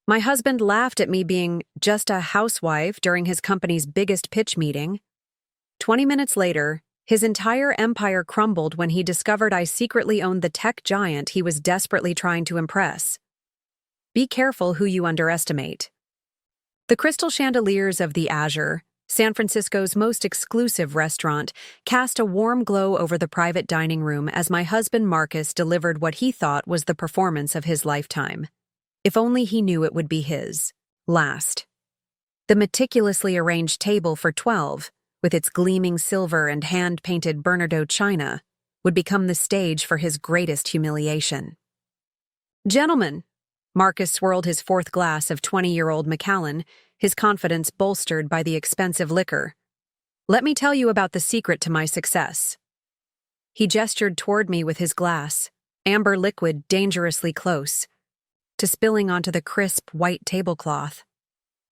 My husband laughed at me being just a housewife during his company's biggest pitch meeting. 20 minutes later, his entire empire crumbled when he discovered I secretly owned the tech giant he was desperately trying to impress. Be careful who you underestimate. The crystal chandeliers of the Azure, San Francisco's most exclusive restaurant, cast a warm glow over the private dining room as my husband Marcus delivered what he thought was the performance of his lifetime. If only he knew it would be his last. The meticulously arranged table for 12, with its gleaming silver and hand-painted Bernardaud china, would become the stage for his greatest humiliation. "Gentlemen," Marcus swirled his fourth glass of 20-year-old Macallan, his confidence bolstered by the expensive liquor. "Let me tell you about the secret to my success." He gestured toward me with his glass, amber liquid dangerously close, to spilling onto the crisp white tablecloth.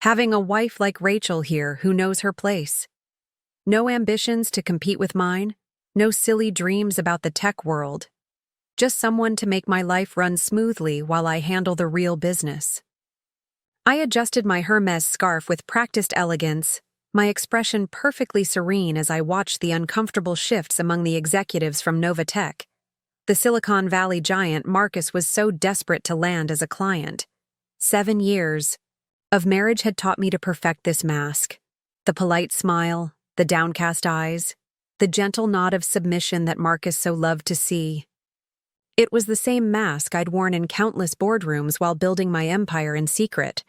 "Having a wife like Rachel here who knows her place. No ambitions to compete with mine, no silly dreams about the tech world. Just someone to make my life run smoothly while I handle the real business." I adjusted my Hermes scarf with practiced elegance, my expression perfectly serene as I watched the uncomfortable shifts among the executives from Novatech. The Silicon Valley giant Marcus was so desperate to land as a client. 7 years of marriage had taught me to perfect this mask. The polite smile, the downcast eyes, the gentle nod of submission that Marcus so loved to see. It was the same mask I'd worn in countless boardrooms while building my empire in secret.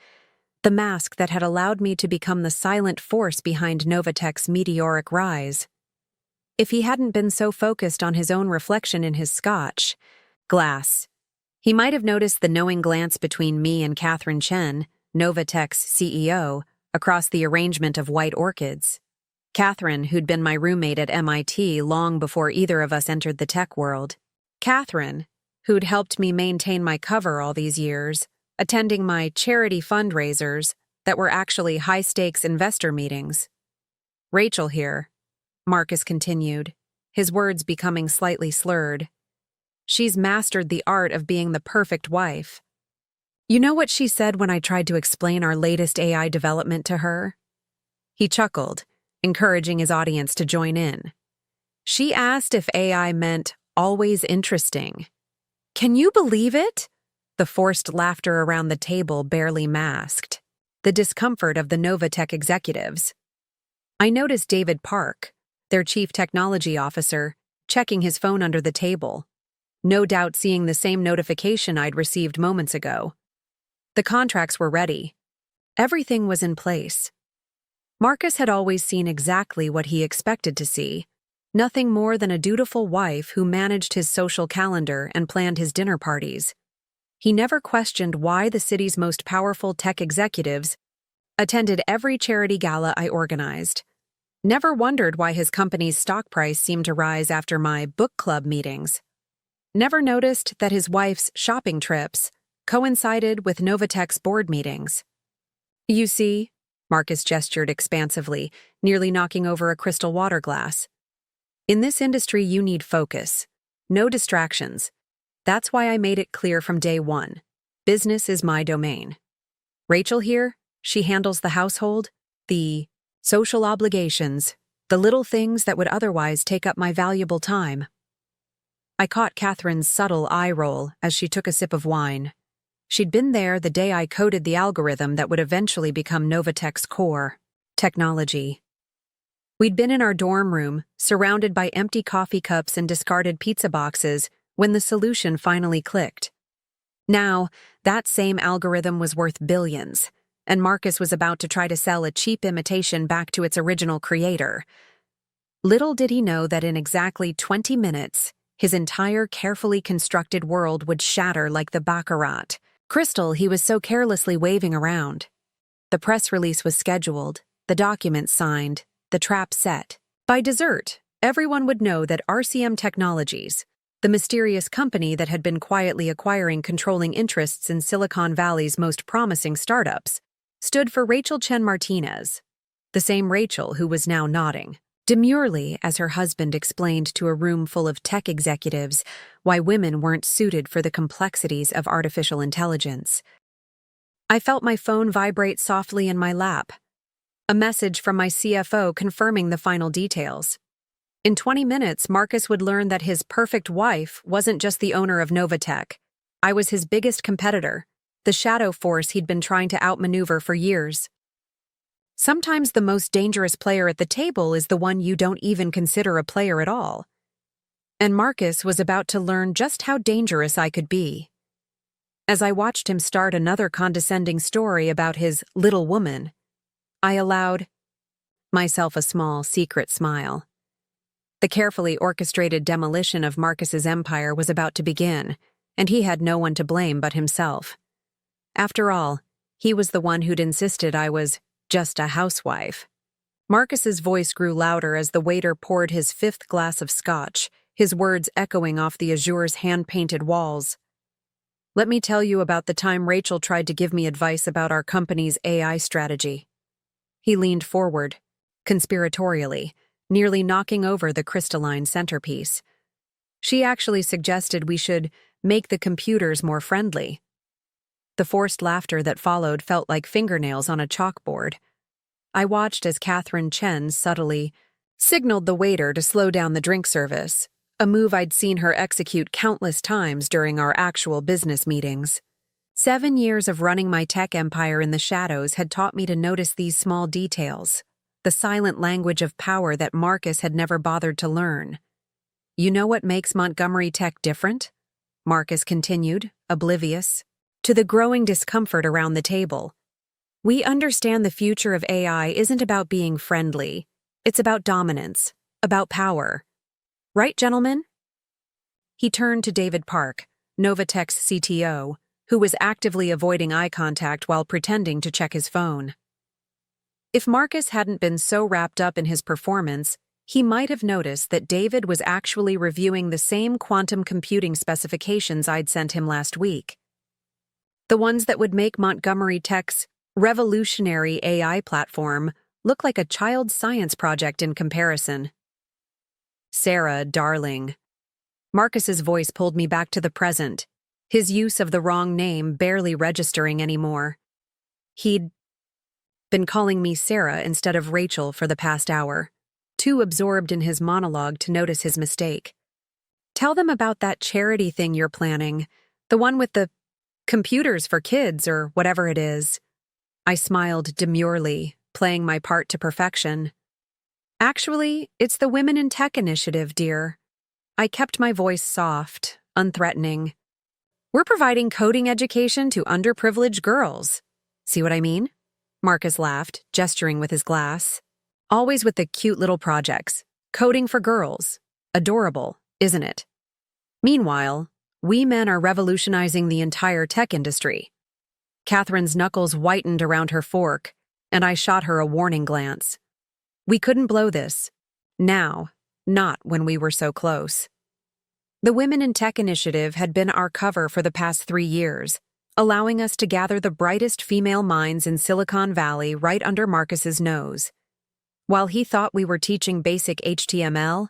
The mask that had allowed me to become the silent force behind Novatech's meteoric rise. If he hadn't been so focused on his own reflection in his scotch glass, he might have noticed the knowing glance between me and Catherine Chen, Novatech's CEO, across the arrangement of white orchids. Catherine, who'd been my roommate at MIT long before either of us entered the tech world. Catherine, who'd helped me maintain my cover all these years, attending my charity fundraisers that were actually high-stakes investor meetings. "Rachel here," Marcus continued, his words becoming slightly slurred. "She's mastered the art of being the perfect wife. You know what she said when I tried to explain our latest AI development to her?" He chuckled, encouraging his audience to join in. "She asked if AI meant always interesting." Can you believe it? The forced laughter around the table barely masked the discomfort of the Novatech executives. I noticed David Park, their chief technology officer, checking his phone under the table, no doubt seeing the same notification I'd received moments ago. The contracts were ready. Everything was in place. Marcus had always seen exactly what he expected to see, nothing more than a dutiful wife who managed his social calendar and planned his dinner parties. He never questioned why the city's most powerful tech executives attended every charity gala I organized. Never wondered why his company's stock price seemed to rise after my book club meetings. Never noticed that his wife's shopping trips coincided with Novatech's board meetings. "You see," Marcus gestured expansively, nearly knocking over a crystal water glass. "In this industry you need focus. No distractions. That's why I made it clear from day one. Business is my domain. Rachel here, she handles the household, the social obligations, the little things that would otherwise take up my valuable time." I caught Catherine's subtle eye roll as she took a sip of wine. She'd been there the day I coded the algorithm that would eventually become Novatech's core technology. We'd been in our dorm room, surrounded by empty coffee cups and discarded pizza boxes, when the solution finally clicked. Now, that same algorithm was worth billions, and Marcus was about to try to sell a cheap imitation back to its original creator. Little did he know that in exactly 20 minutes, his entire carefully constructed world would shatter like the baccarat crystal he was so carelessly waving around. The press release was scheduled, the documents signed, the trap set. By dessert, everyone would know that RCM Technologies, the mysterious company that had been quietly acquiring controlling interests in Silicon Valley's most promising startups, stood for Rachel Chen Martinez, the same Rachel who was now nodding demurely as her husband explained to a room full of tech executives why women weren't suited for the complexities of artificial intelligence. I felt my phone vibrate softly in my lap. A message from my CFO confirming the final details. In 20 minutes, Marcus would learn that his perfect wife wasn't just the owner of Novatech. I was his biggest competitor, the shadow force he'd been trying to outmaneuver for years. Sometimes the most dangerous player at the table is the one you don't even consider a player at all. And Marcus was about to learn just how dangerous I could be. As I watched him start another condescending story about his little woman, I allowed myself a small, secret smile. The carefully orchestrated demolition of Marcus's empire was about to begin, and he had no one to blame but himself. After all, he was the one who'd insisted I was just a housewife. Marcus's voice grew louder as the waiter poured his fifth glass of scotch, his words echoing off the Azure's hand-painted walls. Let me tell you about the time Rachel tried to give me advice about our company's AI strategy. He leaned forward, conspiratorially, nearly knocking over the crystalline centerpiece. She actually suggested we should make the computers more friendly. The forced laughter that followed felt like fingernails on a chalkboard. I watched as Catherine Chen subtly signaled the waiter to slow down the drink service, a move I'd seen her execute countless times during our actual business meetings. 7 years of running my tech empire in the shadows had taught me to notice these small details, the silent language of power that Marcus had never bothered to learn. You know what makes Montgomery Tech different? Marcus continued, oblivious to the growing discomfort around the table. We understand the future of AI isn't about being friendly. It's about dominance, about power. Right, gentlemen? He turned to David Park, Novatech's CTO, who was actively avoiding eye contact while pretending to check his phone. If Marcus hadn't been so wrapped up in his performance, he might have noticed that David was actually reviewing the same quantum computing specifications I'd sent him last week. The ones that would make Montgomery Tech's revolutionary AI platform look like a child's science project in comparison. Sarah, darling. Marcus's voice pulled me back to the present, his use of the wrong name barely registering anymore. He'd been calling me Sarah instead of Rachel for the past hour, too absorbed in his monologue to notice his mistake. Tell them about that charity thing you're planning, the one with the computers for kids or whatever it is. I smiled demurely, playing my part to perfection. Actually, it's the Women in Tech initiative, dear. I kept my voice soft, unthreatening. We're providing coding education to underprivileged girls. See what I mean? Marcus laughed, gesturing with his glass. Always with the cute little projects. Coding for girls. Adorable, isn't it? Meanwhile, we men are revolutionizing the entire tech industry. Catherine's knuckles whitened around her fork, and I shot her a warning glance. We couldn't blow this. Now, not when we were so close. The Women in Tech initiative had been our cover for the past 3 years, allowing us to gather the brightest female minds in Silicon Valley right under Marcus's nose. While he thought we were teaching basic HTML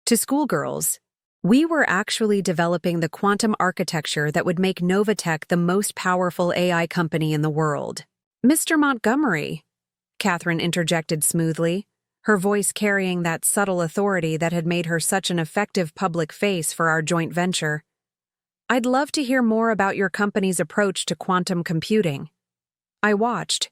to schoolgirls, we were actually developing the quantum architecture that would make Novatech the most powerful AI company in the world. Mr. Montgomery, Catherine interjected smoothly, her voice carrying that subtle authority that had made her such an effective public face for our joint venture. I'd love to hear more about your company's approach to quantum computing. I watched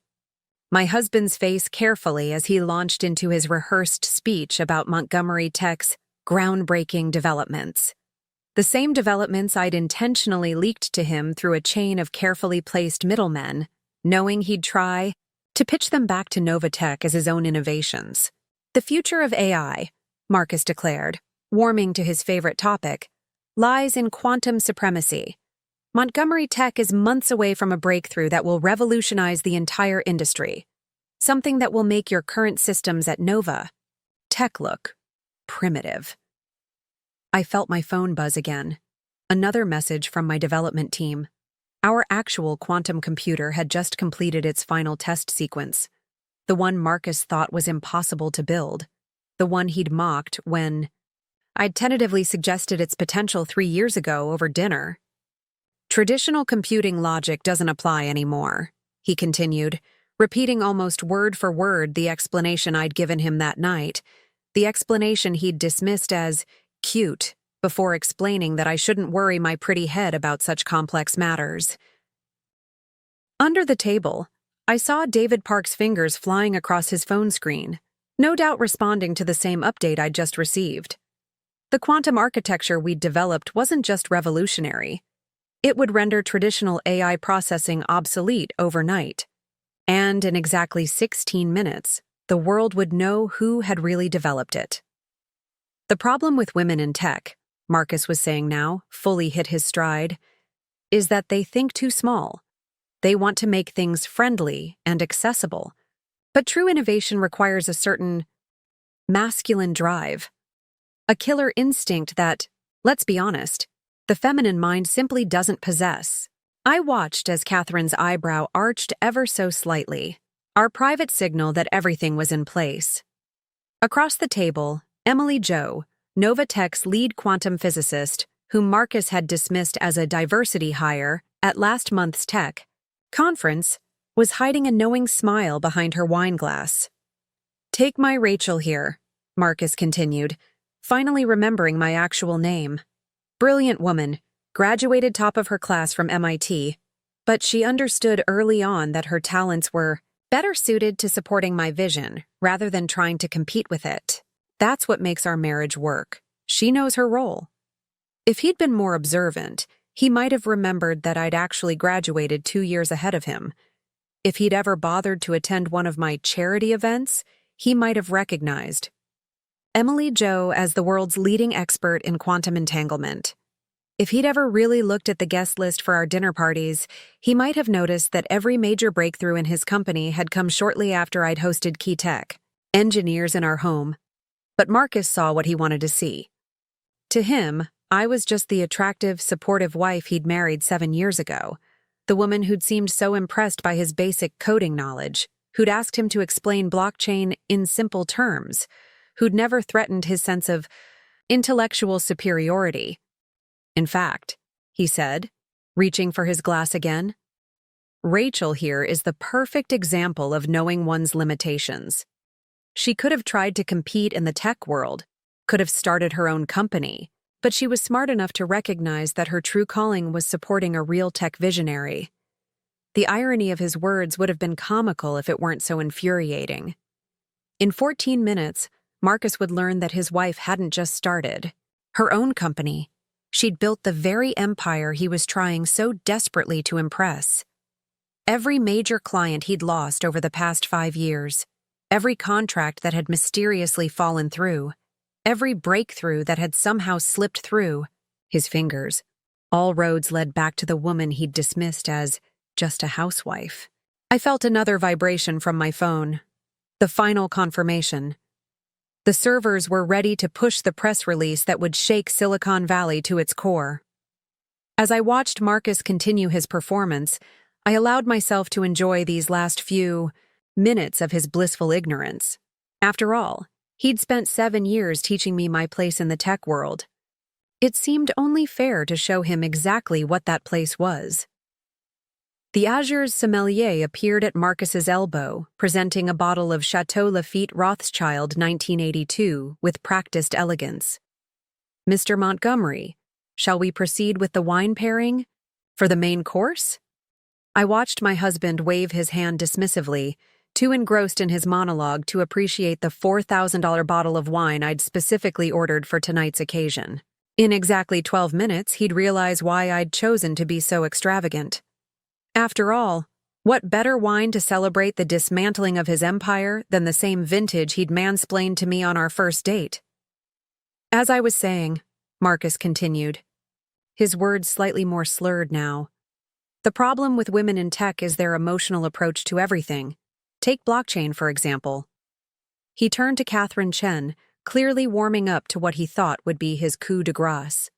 my husband's face carefully as he launched into his rehearsed speech about Montgomery Tech's groundbreaking developments. The same developments I'd intentionally leaked to him through a chain of carefully placed middlemen, knowing he'd try to pitch them back to Novatech as his own innovations. The future of AI, Marcus declared, warming to his favorite topic, lies in quantum supremacy. Montgomery Tech is months away from a breakthrough that will revolutionize the entire industry, something that will make your current systems at Nova Tech look primitive. I felt my phone buzz again. Another message from my development team. Our actual quantum computer had just completed its final test sequence, the one Marcus thought was impossible to build, the one he'd mocked when I'd tentatively suggested its potential 3 years ago over dinner. Traditional computing logic doesn't apply anymore, he continued, repeating almost word for word the explanation I'd given him that night, the explanation he'd dismissed as cute, before explaining that I shouldn't worry my pretty head about such complex matters. Under the table, I saw David Park's fingers flying across his phone screen, no doubt responding to the same update I'd just received. The quantum architecture we'd developed wasn't just revolutionary. It would render traditional AI processing obsolete overnight. And in exactly 16 minutes, the world would know who had really developed it. The problem with women in tech, Marcus was saying now, fully hit his stride, is that they think too small. They want to make things friendly and accessible. But true innovation requires a certain masculine drive, a killer instinct that, let's be honest, the feminine mind simply doesn't possess. I watched as Catherine's eyebrow arched ever so slightly, our private signal that everything was in place. Across the table, Emily Jo, Nova Tech's lead quantum physicist, whom Marcus had dismissed as a diversity hire at last month's tech conference, was hiding a knowing smile behind her wine glass. "Take my Rachel here," Marcus continued, finally remembering my actual name. Brilliant woman, graduated top of her class from MIT, but she understood early on that her talents were better suited to supporting my vision rather than trying to compete with it. That's what makes our marriage work. She knows her role. If he'd been more observant, he might have remembered that I'd actually graduated 2 years ahead of him. If he'd ever bothered to attend one of my charity events, he might have recognized Emily Jo as the world's leading expert in quantum entanglement. If he'd ever really looked at the guest list for our dinner parties, he might have noticed that every major breakthrough in his company had come shortly after I'd hosted key tech engineers in our home. But Marcus saw what he wanted to see. To him, I was just the attractive, supportive wife he'd married 7 years ago, the woman who'd seemed so impressed by his basic coding knowledge, who'd asked him to explain blockchain in simple terms, who'd never threatened his sense of intellectual superiority. In fact, he said, reaching for his glass again, Rachel here is the perfect example of knowing one's limitations. She could have tried to compete in the tech world, could have started her own company, but she was smart enough to recognize that her true calling was supporting a real tech visionary. The irony of his words would have been comical if it weren't so infuriating. In 14 minutes, Marcus would learn that his wife hadn't just started her own company. She'd built the very empire he was trying so desperately to impress. Every major client he'd lost over the past 5 years, every contract that had mysteriously fallen through, every breakthrough that had somehow slipped through his fingers, all roads led back to the woman he'd dismissed as just a housewife. I felt another vibration from my phone. The final confirmation. The servers were ready to push the press release that would shake Silicon Valley to its core. As I watched Marcus continue his performance, I allowed myself to enjoy these last few minutes of his blissful ignorance. After all, he'd spent 7 years teaching me my place in the tech world. It seemed only fair to show him exactly what that place was. The Azure's sommelier appeared at Marcus's elbow, presenting a bottle of Chateau Lafite Rothschild 1982 with practiced elegance. "Mr. Montgomery, shall we proceed with the wine pairing? For the main course?" I watched my husband wave his hand dismissively, too engrossed in his monologue to appreciate the $4,000 bottle of wine I'd specifically ordered for tonight's occasion. In exactly 12 minutes, he'd realize why I'd chosen to be so extravagant. After all, what better wine to celebrate the dismantling of his empire than the same vintage he'd mansplained to me on our first date? As I was saying, Marcus continued, his words slightly more slurred now. The problem with women in tech is their emotional approach to everything. Take blockchain, for example. He turned to Catherine Chen, clearly warming up to what he thought would be his coup de grace.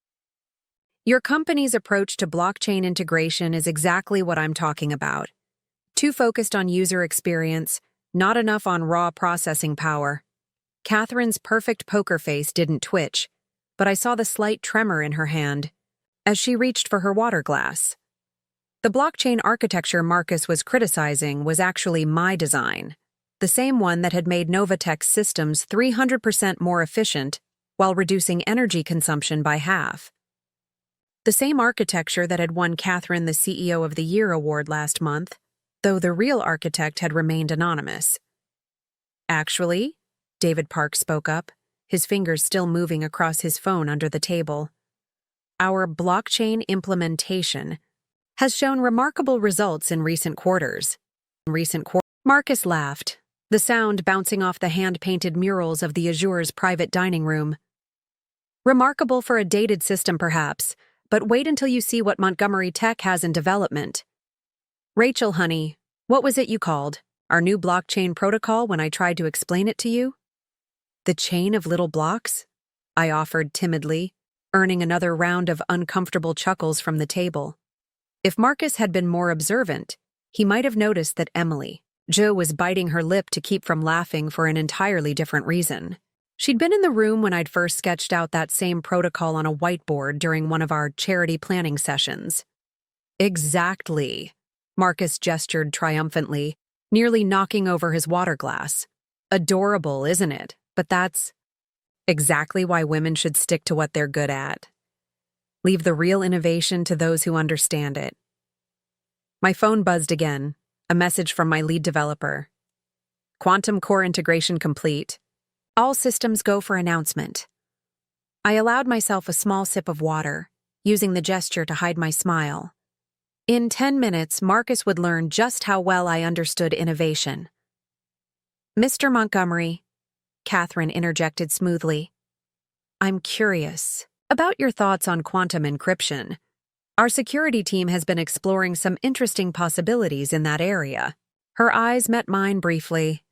Your company's approach to blockchain integration is exactly what I'm talking about. Too focused on user experience, not enough on raw processing power. Catherine's perfect poker face didn't twitch, but I saw the slight tremor in her hand as she reached for her water glass. The blockchain architecture Marcus was criticizing was actually my design, the same one that had made Novatech's systems 300% more efficient while reducing energy consumption by half. The same architecture that had won Catherine the CEO of the Year award last month, though the real architect had remained anonymous. Actually, David Park spoke up, his fingers still moving across his phone under the table. Our blockchain implementation has shown remarkable results in recent quarters. Marcus laughed, the sound bouncing off the hand-painted murals of the Azure's private dining room. Remarkable for a dated system, perhaps, but wait until you see what Montgomery Tech has in development. Rachel, honey, what was it you called our new blockchain protocol when I tried to explain it to you? The chain of little blocks? I offered timidly, earning another round of uncomfortable chuckles from the table. If Marcus had been more observant, he might have noticed that Emily, Jo, was biting her lip to keep from laughing for an entirely different reason. She'd been in the room when I'd first sketched out that same protocol on a whiteboard during one of our charity planning sessions. Exactly. Marcus gestured triumphantly, nearly knocking over his water glass. Adorable, isn't it? But that's exactly why women should stick to what they're good at. Leave the real innovation to those who understand it. My phone buzzed again, a message from my lead developer. Quantum core integration complete. All systems go for announcement. I allowed myself a small sip of water, using the gesture to hide my smile. In 10 minutes, Marcus would learn just how well I understood innovation. Mr. Montgomery, Catherine interjected smoothly. I'm curious about your thoughts on quantum encryption. Our security team has been exploring some interesting possibilities in that area. Her eyes met mine briefly.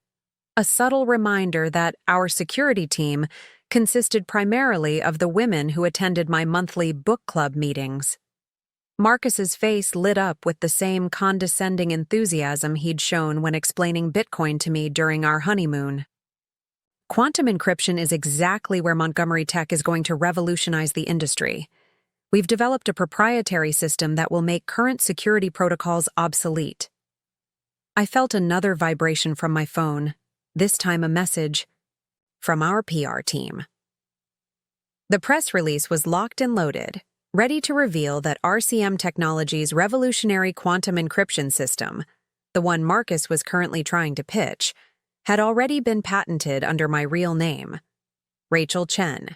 A subtle reminder that our security team consisted primarily of the women who attended my monthly book club meetings. Marcus's face lit up with the same condescending enthusiasm he'd shown when explaining Bitcoin to me during our honeymoon. Quantum encryption is exactly where Montgomery Tech is going to revolutionize the industry. We've developed a proprietary system that will make current security protocols obsolete. I felt another vibration from my phone, this time a message from our PR team. The press release was locked and loaded, ready to reveal that RCM Technologies' revolutionary quantum encryption system, the one Marcus was currently trying to pitch, had already been patented under my real name, Rachel Chen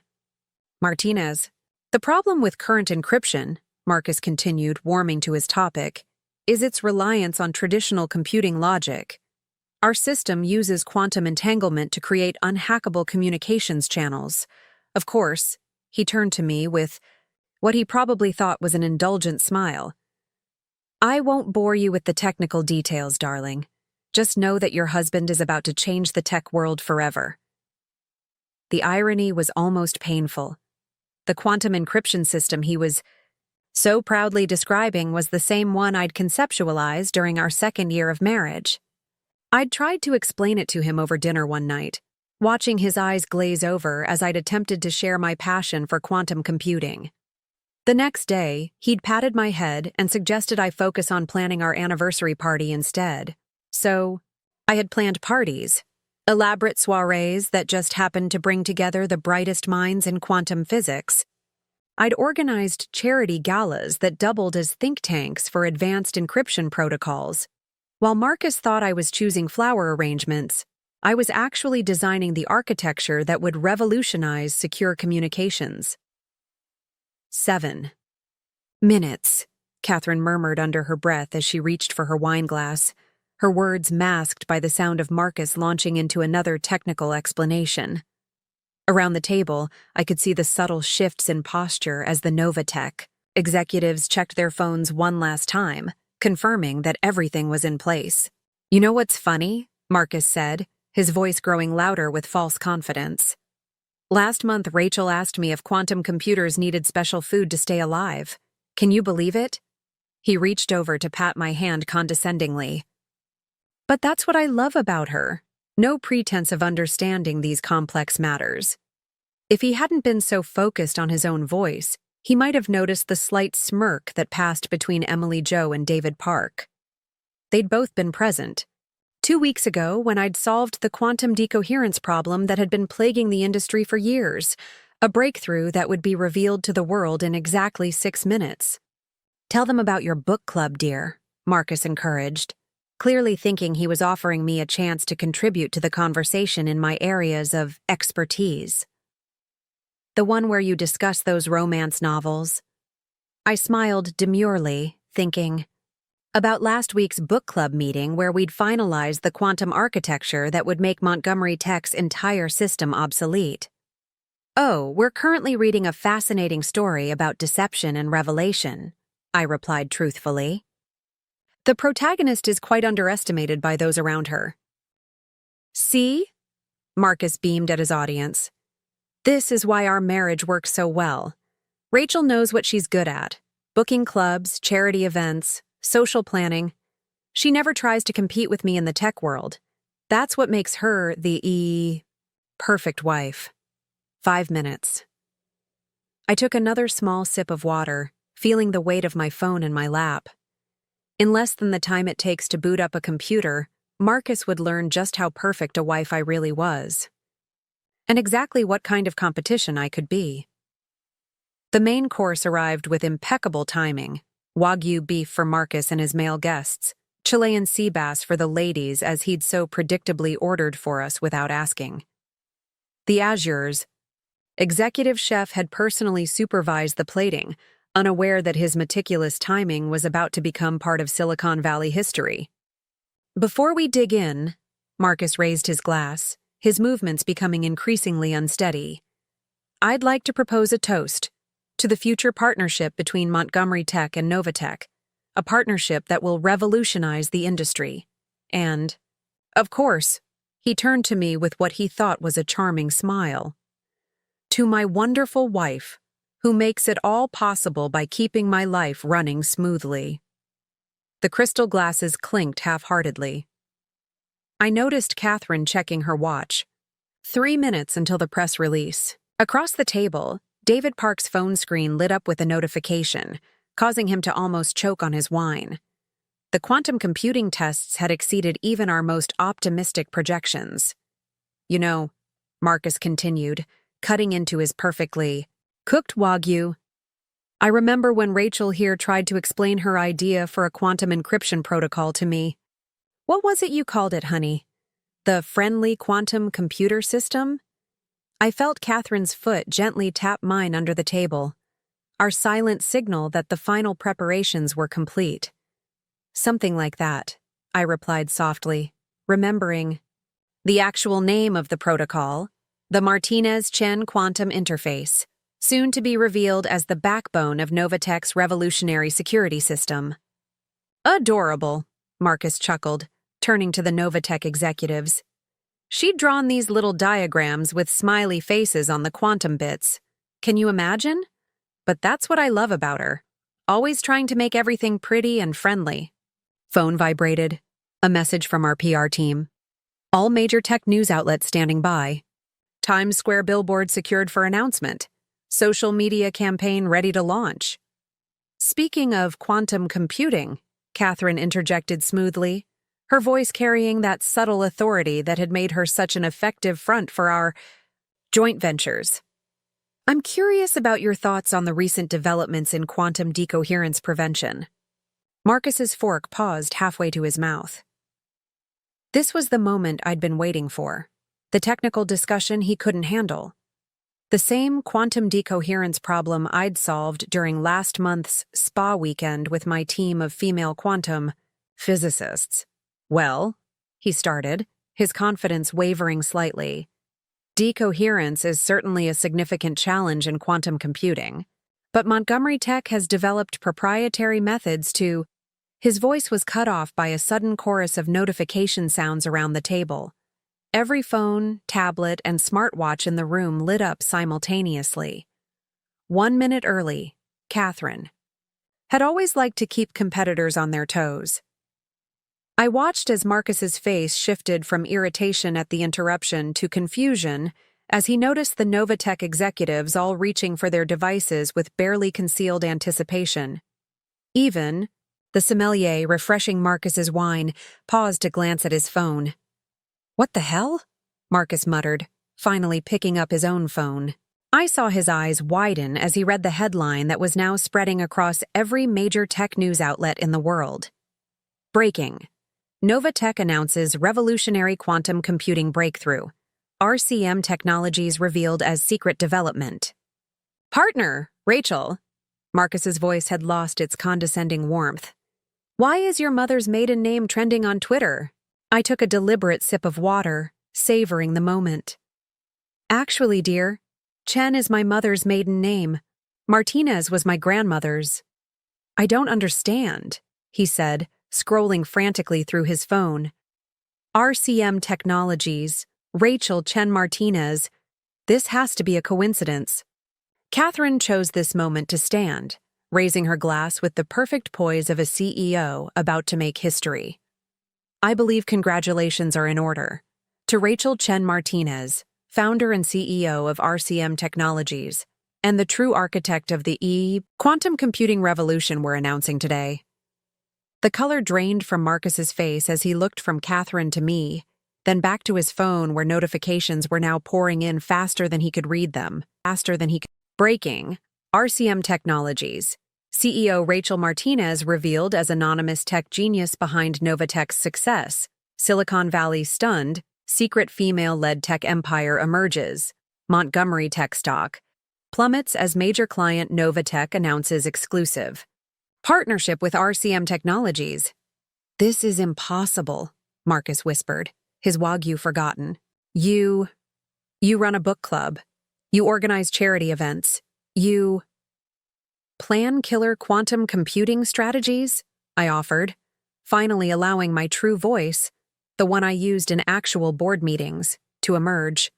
Martinez. The problem with current encryption, Marcus continued, warming to his topic, is its reliance on traditional computing logic. Our system uses quantum entanglement to create unhackable communications channels. Of course, he turned to me with what he probably thought was an indulgent smile. I won't bore you with the technical details, darling. Just know that your husband is about to change the tech world forever. The irony was almost painful. The quantum encryption system he was so proudly describing was the same one I'd conceptualized during our second year of marriage. I'd tried to explain it to him over dinner one night, watching his eyes glaze over as I'd attempted to share my passion for quantum computing. The next day, he'd patted my head and suggested I focus on planning our anniversary party instead. So, I had planned parties, elaborate soirees that just happened to bring together the brightest minds in quantum physics. I'd organized charity galas that doubled as think tanks for advanced encryption protocols. While Marcus thought I was choosing flower arrangements, I was actually designing the architecture that would revolutionize secure communications. 7 minutes, Catherine murmured under her breath as she reached for her wine glass, her words masked by the sound of Marcus launching into another technical explanation. Around the table, I could see the subtle shifts in posture as the Novatech executives checked their phones one last time, confirming that everything was in place. You know what's funny? Marcus said, his voice growing louder with false confidence. Last month, Rachel asked me if quantum computers needed special food to stay alive. Can you believe it? He reached over to pat my hand condescendingly. But that's what I love about her. No pretense of understanding these complex matters. If he hadn't been so focused on his own voice, He might have noticed the slight smirk that passed between Emily Jo and David Park. They'd both been present 2 weeks ago when I'd solved the quantum decoherence problem that had been plaguing the industry for years, a breakthrough that would be revealed to the world in exactly 6 minutes. "Tell them about your book club, dear," Marcus encouraged, clearly thinking he was offering me a chance to contribute to the conversation in my areas of expertise. "The one where you discuss those romance novels." I smiled demurely, thinking, about last week's book club meeting where we'd finalized the quantum architecture that would make Montgomery Tech's entire system obsolete. "Oh, we're currently reading a fascinating story about deception and revelation," I replied truthfully. "The protagonist is quite underestimated by those around her." "See?" Marcus beamed at his audience. "This is why our marriage works so well. Rachel knows what she's good at: booking clubs, charity events, social planning. She never tries to compete with me in the tech world. That's what makes her the perfect wife." 5 minutes. I took another small sip of water, feeling the weight of my phone in my lap. In less than the time it takes to boot up a computer, Marcus would learn just how perfect a wife I really was, and exactly what kind of competition I could be. The main course arrived with impeccable timing: Wagyu beef for Marcus and his male guests, Chilean sea bass for the ladies as he'd so predictably ordered for us without asking. The Azure's executive chef had personally supervised the plating, unaware that his meticulous timing was about to become part of Silicon Valley history. "Before we dig in," Marcus raised his glass, his movements becoming increasingly unsteady, "I'd like to propose a toast to the future partnership between Montgomery Tech and Novatech, a partnership that will revolutionize the industry. And, of course," he turned to me with what he thought was a charming smile, "to my wonderful wife, who makes it all possible by keeping my life running smoothly." The crystal glasses clinked half-heartedly. I noticed Catherine checking her watch. 3 minutes until the press release. Across the table, David Park's phone screen lit up with a notification, causing him to almost choke on his wine. The quantum computing tests had exceeded even our most optimistic projections. "You know," Marcus continued, cutting into his perfectly cooked Wagyu, "I remember when Rachel here tried to explain her idea for a quantum encryption protocol to me. What was it you called it, honey? The friendly quantum computer system?" I felt Catherine's foot gently tap mine under the table, our silent signal that the final preparations were complete. "Something like that," I replied softly, remembering. "The actual name of the protocol, the Martinez-Chen Quantum Interface, soon to be revealed as the backbone of Novatech's revolutionary security system." "Adorable," Marcus chuckled, turning to the Novatech executives. "She'd drawn these little diagrams with smiley faces on the quantum bits. Can you imagine? But that's what I love about her. Always trying to make everything pretty and friendly." Phone vibrated. A message from our PR team. "All major tech news outlets standing by. Times Square billboard secured for announcement. Social media campaign ready to launch." "Speaking of quantum computing," Catherine interjected smoothly, her voice carrying that subtle authority that had made her such an effective front for our joint ventures. "I'm curious about your thoughts on the recent developments in quantum decoherence prevention." Marcus's fork paused halfway to his mouth. This was the moment I'd been waiting for, the technical discussion he couldn't handle. The same quantum decoherence problem I'd solved during last month's spa weekend with my team of female quantum physicists. "Well," he started, his confidence wavering slightly, "decoherence is certainly a significant challenge in quantum computing, but Montgomery Tech has developed proprietary methods to—" His voice was cut off by a sudden chorus of notification sounds around the table. Every phone, tablet, and smartwatch in the room lit up simultaneously. 1 minute early, Catherine. Had always liked to keep competitors on their toes. I watched as Marcus's face shifted from irritation at the interruption to confusion as he noticed the Novatech executives all reaching for their devices with barely concealed anticipation. Even, the sommelier, refreshing Marcus's wine, paused to glance at his phone. "What the hell?" Marcus muttered, finally picking up his own phone. I saw his eyes widen as he read the headline that was now spreading across every major tech news outlet in the world. Breaking. Novatech announces revolutionary quantum computing breakthrough. RCM technologies revealed as secret development. "Partner, Rachel." Marcus's voice had lost its condescending warmth. "Why is your mother's maiden name trending on Twitter?" I took a deliberate sip of water, savoring the moment. "Actually, dear, Chen is my mother's maiden name. Martinez was my grandmother's." "I don't understand," he said, scrolling frantically through his phone. "RCM Technologies, Rachel Chen Martinez. This has to be a coincidence." Catherine chose this moment to stand, raising her glass with the perfect poise of a CEO about to make history. "I believe congratulations are in order. To Rachel Chen Martinez, founder and CEO of RCM Technologies, and the true architect of the quantum computing revolution we're announcing today." The color drained from Marcus's face as he looked from Catherine to me, then back to his phone where notifications were now pouring in faster than he could read them, Breaking. RCM Technologies. CEO Rachel Martinez revealed as anonymous tech genius behind Novatech's success. Silicon Valley stunned. Secret female-led tech empire emerges. Montgomery tech stock plummets as major client Novatech announces exclusive partnership with RCM Technologies. "This is impossible," Marcus whispered, his wagyu forgotten. You run a book club. You organize charity events. You plan killer quantum computing strategies?" I offered, finally allowing my true voice, the one I used in actual board meetings, to emerge.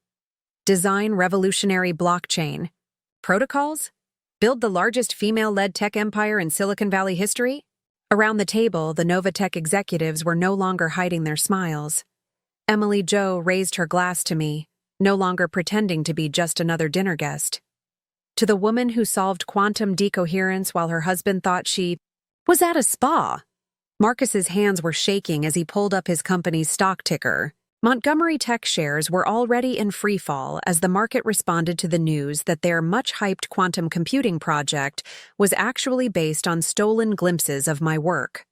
"Design revolutionary blockchain protocols? Build the largest female-led tech empire in Silicon Valley history?" Around the table, the Novatech executives were no longer hiding their smiles. Emily Jo raised her glass to me, no longer pretending to be just another dinner guest. "To the woman who solved quantum decoherence while her husband thought she was at a spa." Marcus's hands were shaking as he pulled up his company's stock ticker. Montgomery Tech shares were already in freefall as the market responded to the news that their much-hyped quantum computing project was actually based on stolen glimpses of my work.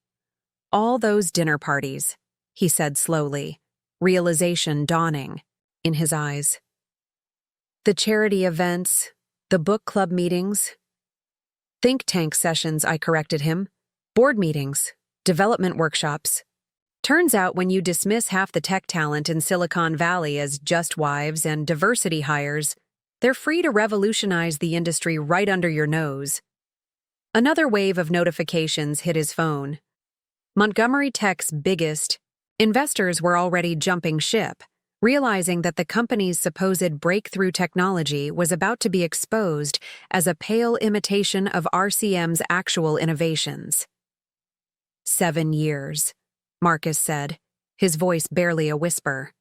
"All those dinner parties," he said slowly, realization dawning in his eyes. "The charity events, the book club meetings." "Think tank sessions," I corrected him. "Board meetings, development workshops. Turns out when you dismiss half the tech talent in Silicon Valley as just wives and diversity hires, they're free to revolutionize the industry right under your nose." Another wave of notifications hit his phone. Montgomery Tech's biggest investors were already jumping ship, realizing that the company's supposed breakthrough technology was about to be exposed as a pale imitation of RCM's actual innovations. 7 years, Marcus said, his voice barely a whisper.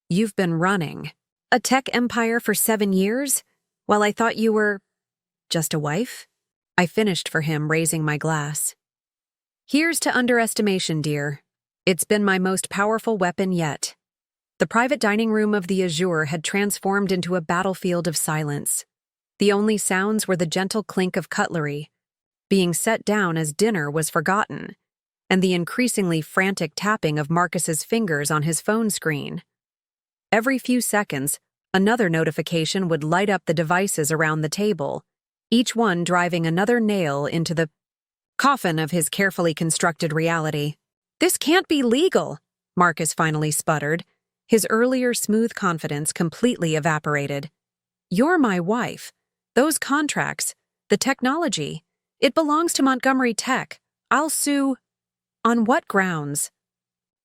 "You've been running a tech empire for 7 years? While I thought you were just a wife?" I finished for him, raising my glass. "Here's to underestimation, dear. It's been my most powerful weapon yet." The private dining room of the Azure had transformed into a battlefield of silence. The only sounds were the gentle clink of cutlery, being set down as dinner was forgotten, and the increasingly frantic tapping of Marcus's fingers on his phone screen. Every few seconds, another notification would light up the devices around the table, each one driving another nail into the coffin of his carefully constructed reality. "This can't be legal," Marcus finally sputtered, his earlier smooth confidence completely evaporated. "You're my wife. Those contracts, the technology, it belongs to Montgomery Tech. I'll sue." "On what grounds?"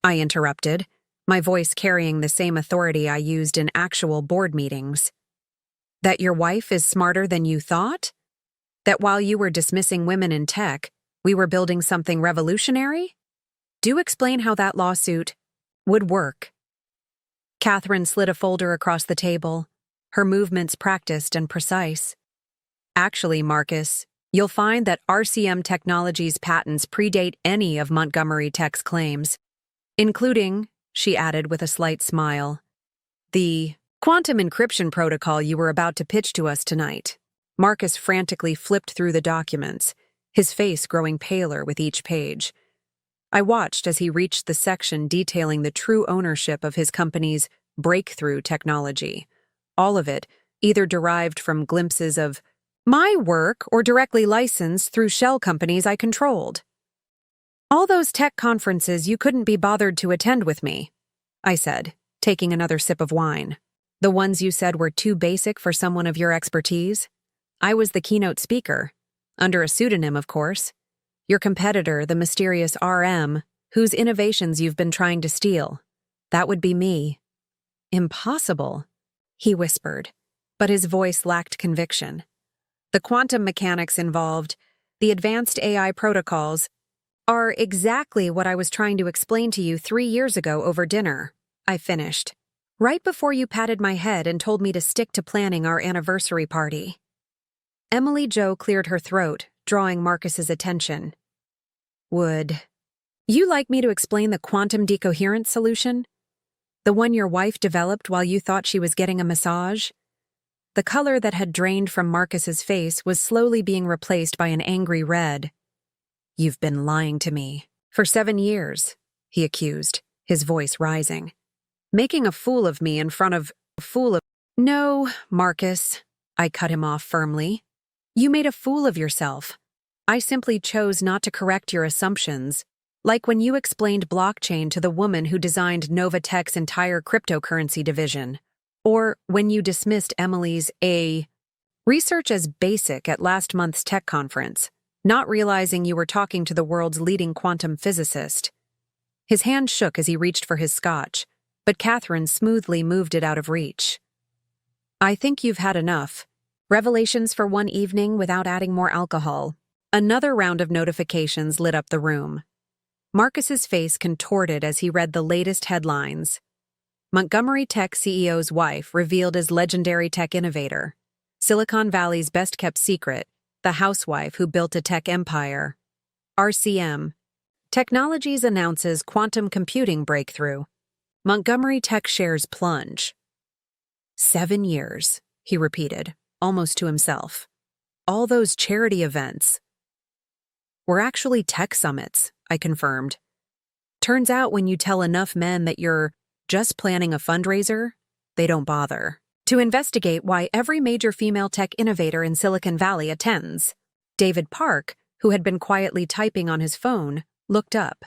I interrupted, my voice carrying the same authority I used in actual board meetings. "That your wife is smarter than you thought? That while you were dismissing women in tech, we were building something revolutionary? Do explain how that lawsuit would work." Catherine slid a folder across the table, her movements practiced and precise. Actually, Marcus, you'll find that RCM Technologies' patents predate any of Montgomery Tech's claims, including, she added with a slight smile, the quantum encryption protocol you were about to pitch to us tonight. Marcus frantically flipped through the documents, his face growing paler with each page. I watched as he reached the section detailing the true ownership of his company's breakthrough technology. All of it either derived from glimpses of my work or directly licensed through shell companies I controlled. All those tech conferences you couldn't be bothered to attend with me, I said, taking another sip of wine. The ones you said were too basic for someone of your expertise? I was the keynote speaker, under a pseudonym, of course. Your competitor, the mysterious RM, whose innovations you've been trying to steal. That would be me. Impossible, he whispered, but his voice lacked conviction. The quantum mechanics involved, the advanced AI protocols, are exactly what I was trying to explain to you 3 years ago over dinner, I finished, right before you patted my head and told me to stick to planning our anniversary party. Emily Jo cleared her throat, drawing Marcus's attention. Would you like me to explain the quantum decoherence solution? The one your wife developed while you thought she was getting a massage? The color that had drained from Marcus's face was slowly being replaced by an angry red. You've been lying to me. For 7 years, he accused, his voice rising. Making a fool of me in front of a fool of— No, Marcus, I cut him off firmly. You made a fool of yourself. I simply chose not to correct your assumptions, like when you explained blockchain to the woman who designed Novatech's entire cryptocurrency division, or when you dismissed Emily's research as basic at last month's tech conference, not realizing you were talking to the world's leading quantum physicist. His hand shook as he reached for his scotch, but Catherine smoothly moved it out of reach. I think you've had enough. Revelations for one evening without adding more alcohol. Another round of notifications lit up the room. Marcus's face contorted as he read the latest headlines. Montgomery Tech CEO's wife revealed as legendary tech innovator. Silicon Valley's best-kept secret, the housewife who built a tech empire. RCM. Technologies announces quantum computing breakthrough. Montgomery Tech shares plunge. 7 years, he repeated, almost to himself. All those charity events were actually tech summits, I confirmed. Turns out when you tell enough men that you're just planning a fundraiser, they don't bother. To investigate why every major female tech innovator in Silicon Valley attends, David Park, who had been quietly typing on his phone, looked up.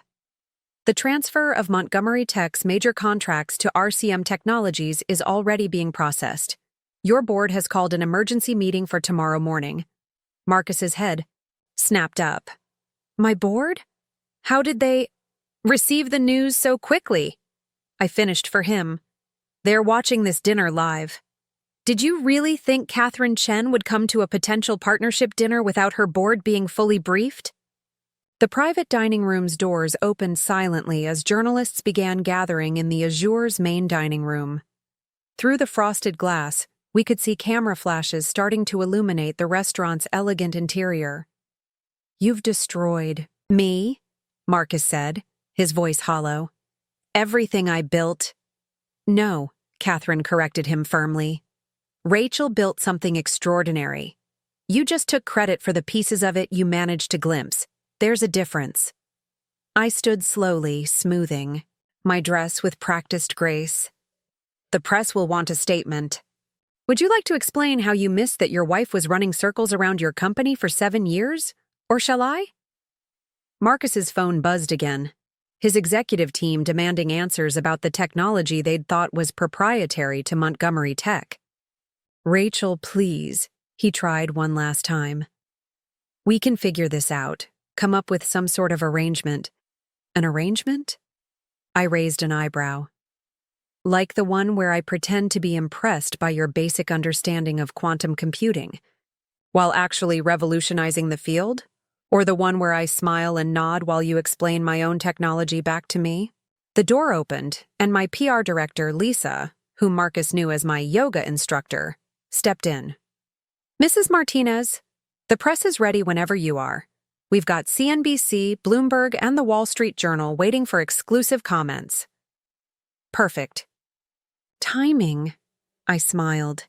The transfer of Montgomery Tech's major contracts to RCM Technologies is already being processed. Your board has called an emergency meeting for tomorrow morning. Marcus's head snapped up. My board? How did they receive the news so quickly? I finished for him. They're watching this dinner live. Did you really think Catherine Chen would come to a potential partnership dinner without her board being fully briefed? The private dining room's doors opened silently as journalists began gathering in the Azure's main dining room. Through the frosted glass, we could see camera flashes starting to illuminate the restaurant's elegant interior. You've destroyed me, Marcus said, his voice hollow. Everything I built. No, Catherine corrected him firmly. Rachel built something extraordinary. You just took credit for the pieces of it you managed to glimpse. There's a difference. I stood slowly, smoothing my dress with practiced grace. The press will want a statement. Would you like to explain how you missed that your wife was running circles around your company for 7 years? Or shall I? Marcus's phone buzzed again, his executive team demanding answers about the technology they'd thought was proprietary to Montgomery Tech. Rachel, please, he tried one last time. We can figure this out, come up with some sort of arrangement. An arrangement? I raised an eyebrow. Like the one where I pretend to be impressed by your basic understanding of quantum computing, while actually revolutionizing the field? Or the one where I smile and nod while you explain my own technology back to me? The door opened, and my PR director, Lisa, whom Marcus knew as my yoga instructor, stepped in. "Mrs. Martinez, the press is ready whenever you are. We've got CNBC, Bloomberg, and the Wall Street Journal waiting for exclusive comments." "Perfect." "Timing," I smiled.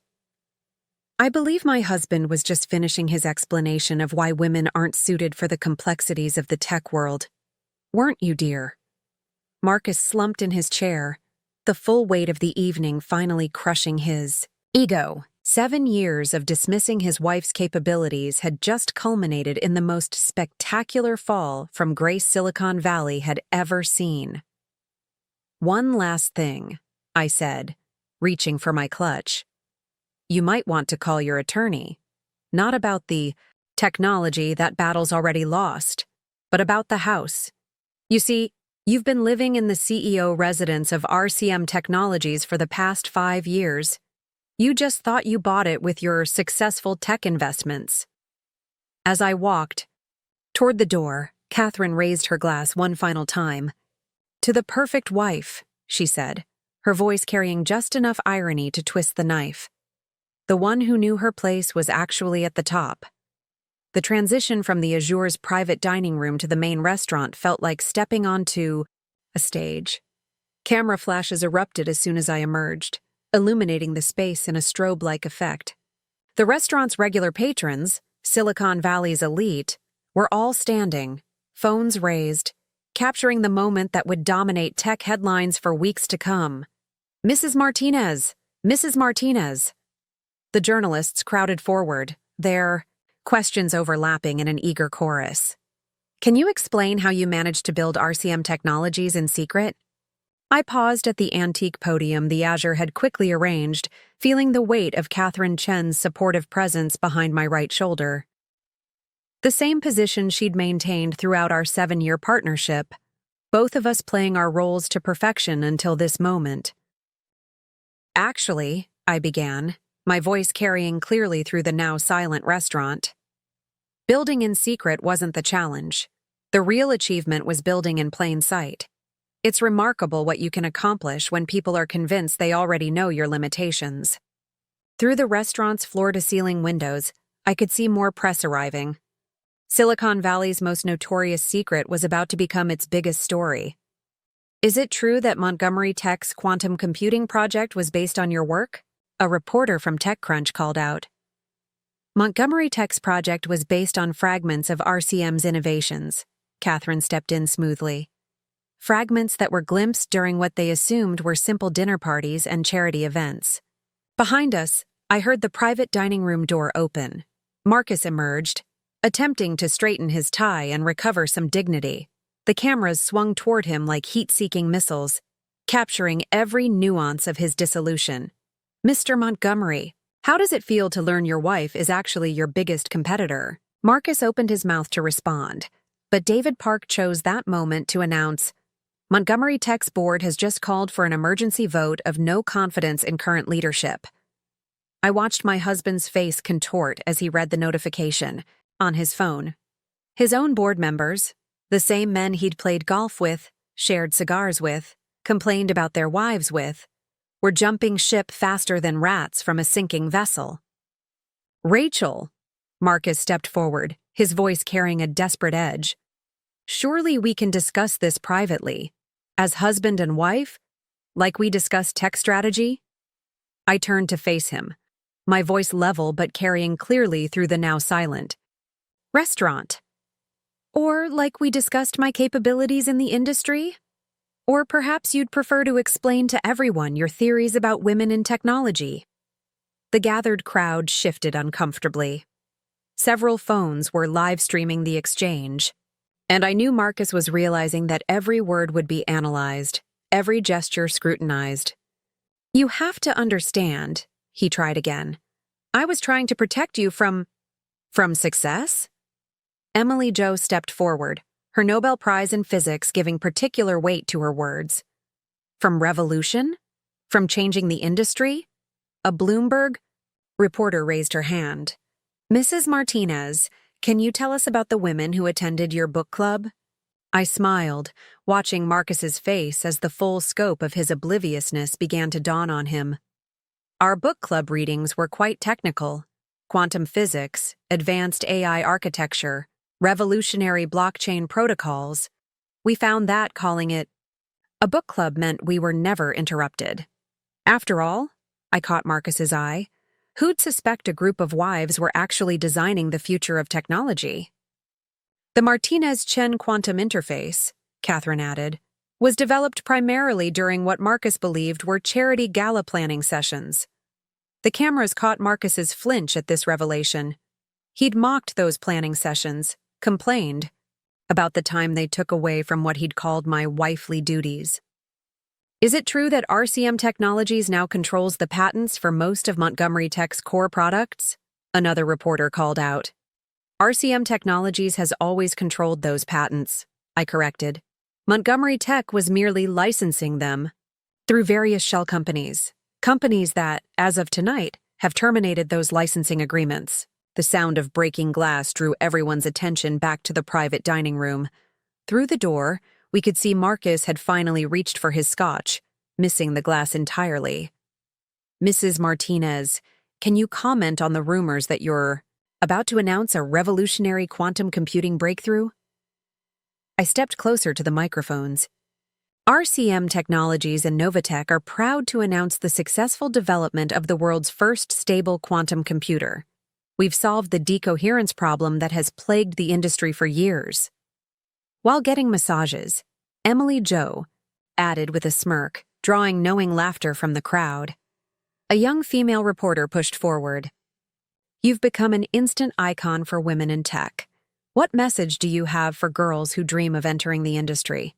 I believe my husband was just finishing his explanation of why women aren't suited for the complexities of the tech world. "Weren't you, dear?" Marcus slumped in his chair, the full weight of the evening finally crushing his ego. 7 years of dismissing his wife's capabilities had just culminated in the most spectacular fall from grace Silicon Valley had ever seen. "One last thing," I said, reaching for my clutch. "You might want to call your attorney. Not about the technology, that battle's already lost, but about the house. You see, you've been living in the CEO residence of RCM Technologies for the past 5 years. You just thought you bought it with your successful tech investments." As I walked toward the door, Catherine raised her glass one final time. "To the perfect wife," she said, her voice carrying just enough irony to twist the knife. The one who knew her place was actually at the top. The transition from the Azure's private dining room to the main restaurant felt like stepping onto a stage. Camera flashes erupted as soon as I emerged, illuminating the space in a strobe-like effect. The restaurant's regular patrons, Silicon Valley's elite, were all standing, phones raised, capturing the moment that would dominate tech headlines for weeks to come. "Mrs. Martinez! Mrs. Martinez!" The journalists crowded forward, their questions overlapping in an eager chorus. "Can you explain how you managed to build RCM Technologies in secret?" I paused at the antique podium the Azure had quickly arranged, feeling the weight of Catherine Chen's supportive presence behind my right shoulder. The same position she'd maintained throughout our 7-year partnership, both of us playing our roles to perfection until this moment. "Actually," I began, my voice carrying clearly through the now silent restaurant. "Building in secret wasn't the challenge. The real achievement was building in plain sight. It's remarkable what you can accomplish when people are convinced they already know your limitations." Through the restaurant's floor-to-ceiling windows, I could see more press arriving. Silicon Valley's most notorious secret was about to become its biggest story. "Is it true that Montgomery Tech's quantum computing project was based on your work?" a reporter from TechCrunch called out. "Montgomery Tech's project was based on fragments of RCM's innovations," Catherine stepped in smoothly. "Fragments that were glimpsed during what they assumed were simple dinner parties and charity events." Behind us, I heard the private dining room door open. Marcus emerged, attempting to straighten his tie and recover some dignity. The cameras swung toward him like heat-seeking missiles, capturing every nuance of his dissolution. "Mr. Montgomery, how does it feel to learn your wife is actually your biggest competitor?" Marcus opened his mouth to respond, but David Park chose that moment to announce, "Montgomery Tech's board has just called for an emergency vote of no confidence in current leadership." I watched my husband's face contort as he read the notification on his phone. His own board members, the same men he'd played golf with, shared cigars with, complained about their wives with, were jumping ship faster than rats from a sinking vessel. "Rachel," Marcus stepped forward, his voice carrying a desperate edge. "Surely we can discuss this privately, as husband and wife, like we discussed tech strategy?" I turned to face him, my voice level but carrying clearly through the now silent restaurant. "Or like we discussed my capabilities in the industry? Or perhaps you'd prefer to explain to everyone your theories about women in technology?" The gathered crowd shifted uncomfortably. Several phones were live-streaming the exchange, and I knew Marcus was realizing that every word would be analyzed, every gesture scrutinized. "You have to understand," he tried again. "I was trying to protect you from success?" Emily Jo stepped forward, her Nobel Prize in Physics giving particular weight to her words. "From revolution? From changing the industry? A Bloomberg?" Reporter raised her hand. "Mrs. Martinez, can you tell us about the women who attended your book club?" I smiled, watching Marcus's face as the full scope of his obliviousness began to dawn on him. Our book club readings were quite technical: quantum physics, advanced AI architecture, revolutionary blockchain protocols. We found that calling it a book club meant we were never interrupted. After all, I caught Marcus's eye, who'd suspect a group of wives were actually designing the future of technology? The Martinez-Chen quantum interface, Catherine added, was developed primarily during what Marcus believed were charity gala planning sessions. The cameras caught Marcus's flinch at this revelation. He'd mocked those planning sessions, complained about the time they took away from what he'd called my wifely duties. Is it true that RCM Technologies now controls the patents for most of Montgomery Tech's core products? Another reporter called out. RCM Technologies has always controlled those patents, I corrected. Montgomery Tech was merely licensing them through various shell companies that, as of tonight, have terminated those licensing agreements. The sound of breaking glass drew everyone's attention back to the private dining room. Through the door, we could see Marcus had finally reached for his scotch, missing the glass entirely. Mrs. Martinez, can you comment on the rumors that you're about to announce a revolutionary quantum computing breakthrough? I stepped closer to the microphones. RCM Technologies and Novatech are proud to announce the successful development of the world's first stable quantum computer. We've solved the decoherence problem that has plagued the industry for years. While getting massages, Emily Jo added with a smirk, drawing knowing laughter from the crowd. A young female reporter pushed forward. You've become an instant icon for women in tech. What message do you have for girls who dream of entering the industry?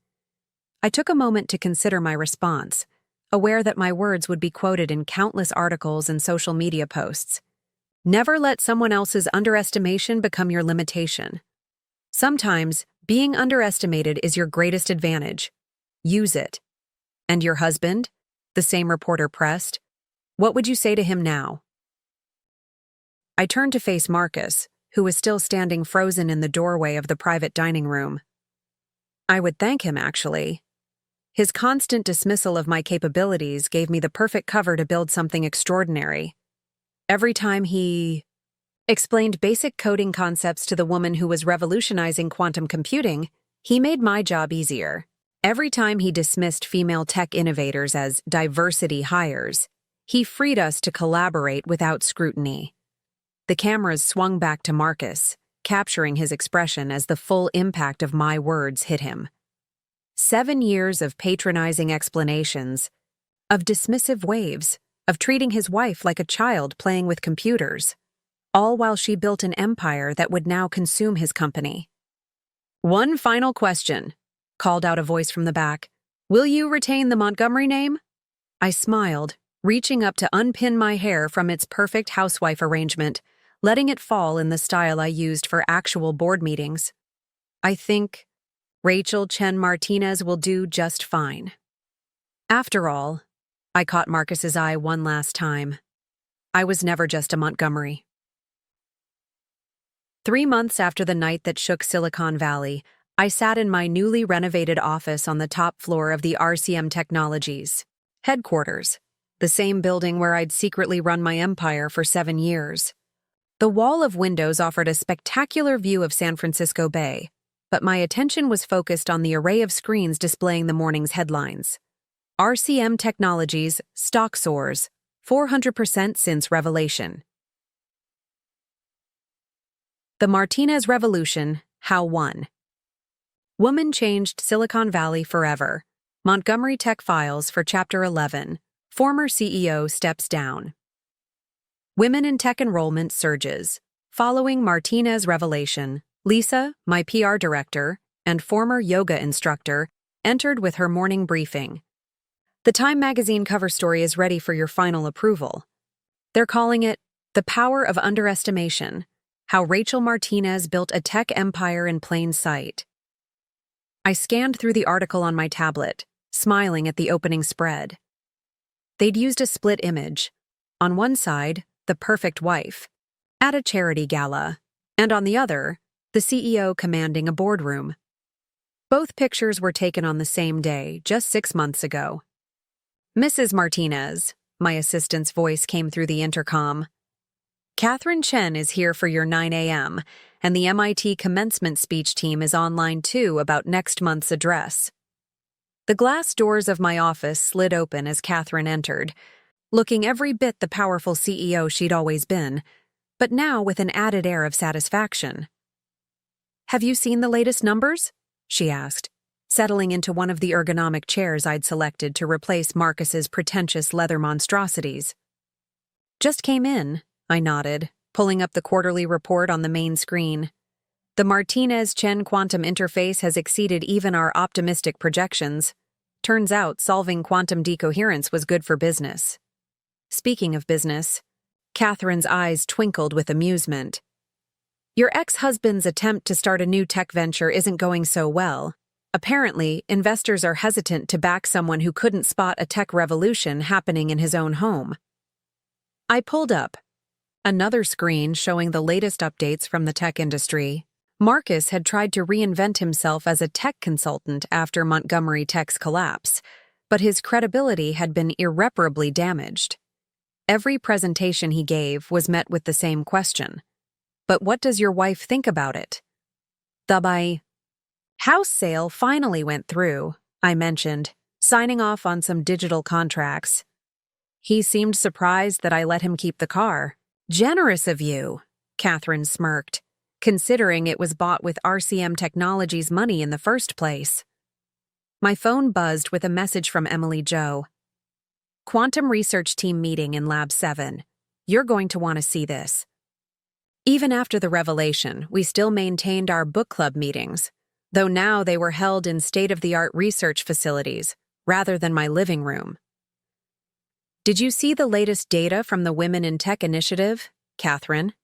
I took a moment to consider my response, aware that my words would be quoted in countless articles and social media posts. Never let someone else's underestimation become your limitation. Sometimes, being underestimated is your greatest advantage. Use it. And your husband? The same reporter pressed. What would you say to him now? I turned to face Marcus, who was still standing frozen in the doorway of the private dining room. I would thank him, actually. His constant dismissal of my capabilities gave me the perfect cover to build something extraordinary. Every time he explained basic coding concepts to the woman who was revolutionizing quantum computing, he made my job easier. Every time he dismissed female tech innovators as diversity hires, he freed us to collaborate without scrutiny. The cameras swung back to Marcus, capturing his expression as the full impact of my words hit him. 7 years of patronizing explanations, of dismissive waves, of treating his wife like a child playing with computers, all while she built an empire that would now consume his company. One final question, called out a voice from the back. Will you retain the Montgomery name? I smiled, reaching up to unpin my hair from its perfect housewife arrangement, letting it fall in the style I used for actual board meetings. I think Rachel Chen Martinez will do just fine. After all, I caught Marcus's eye one last time. I was never just a Montgomery. 3 months after the night that shook Silicon Valley, I sat in my newly renovated office on the top floor of the RCM Technologies headquarters, the same building where I'd secretly run my empire for 7 years. The wall of windows offered a spectacular view of San Francisco Bay, but my attention was focused on the array of screens displaying the morning's headlines. RCM Technologies stock soars, 400% since revelation. The Martinez Revolution, How One. Woman changed Silicon Valley forever. Montgomery Tech files for Chapter 11. Former CEO steps down. Women in tech enrollment surges. Following Martinez revelation, Lisa, my PR director, and former yoga instructor, entered with her morning briefing. The Time magazine cover story is ready for your final approval. They're calling it The Power of Underestimation: How Rachel Martinez Built a Tech Empire in Plain Sight. I scanned through the article on my tablet, smiling at the opening spread. They'd used a split image. On one side, the perfect wife, at a charity gala, and on the other, the CEO commanding a boardroom. Both pictures were taken on the same day, just 6 months ago. "Mrs. Martinez," my assistant's voice came through the intercom. "Catherine Chen is here for your 9 a.m., and the MIT commencement speech team is online too about next month's address." The glass doors of my office slid open as Catherine entered, looking every bit the powerful CEO she'd always been, but now with an added air of satisfaction. "Have you seen the latest numbers?" she asked, settling into one of the ergonomic chairs I'd selected to replace Marcus's pretentious leather monstrosities. "Just came in," I nodded, pulling up the quarterly report on the main screen. "The Martinez-Chen quantum interface has exceeded even our optimistic projections. Turns out solving quantum decoherence was good for business." Speaking of business, Catherine's eyes twinkled with amusement. "Your ex-husband's attempt to start a new tech venture isn't going so well. Apparently, investors are hesitant to back someone who couldn't spot a tech revolution happening in his own home." I pulled up another screen showing the latest updates from the tech industry. Marcus had tried to reinvent himself as a tech consultant after Montgomery Tech's collapse, but his credibility had been irreparably damaged. Every presentation he gave was met with the same question: "But what does your wife think about it?" "The house sale finally went through," I mentioned, signing off on some digital contracts. "He seemed surprised that I let him keep the car." "Generous of you," Catherine smirked, "considering it was bought with RCM Technologies' money in the first place." My phone buzzed with a message from Emily Jo. "Quantum research team meeting in Lab 7. You're going to want to see this." Even after the revelation, we still maintained our book club meetings, though now they were held in state-of-the-art research facilities, rather than my living room. "Did you see the latest data from the Women in Tech initiative?" Catherine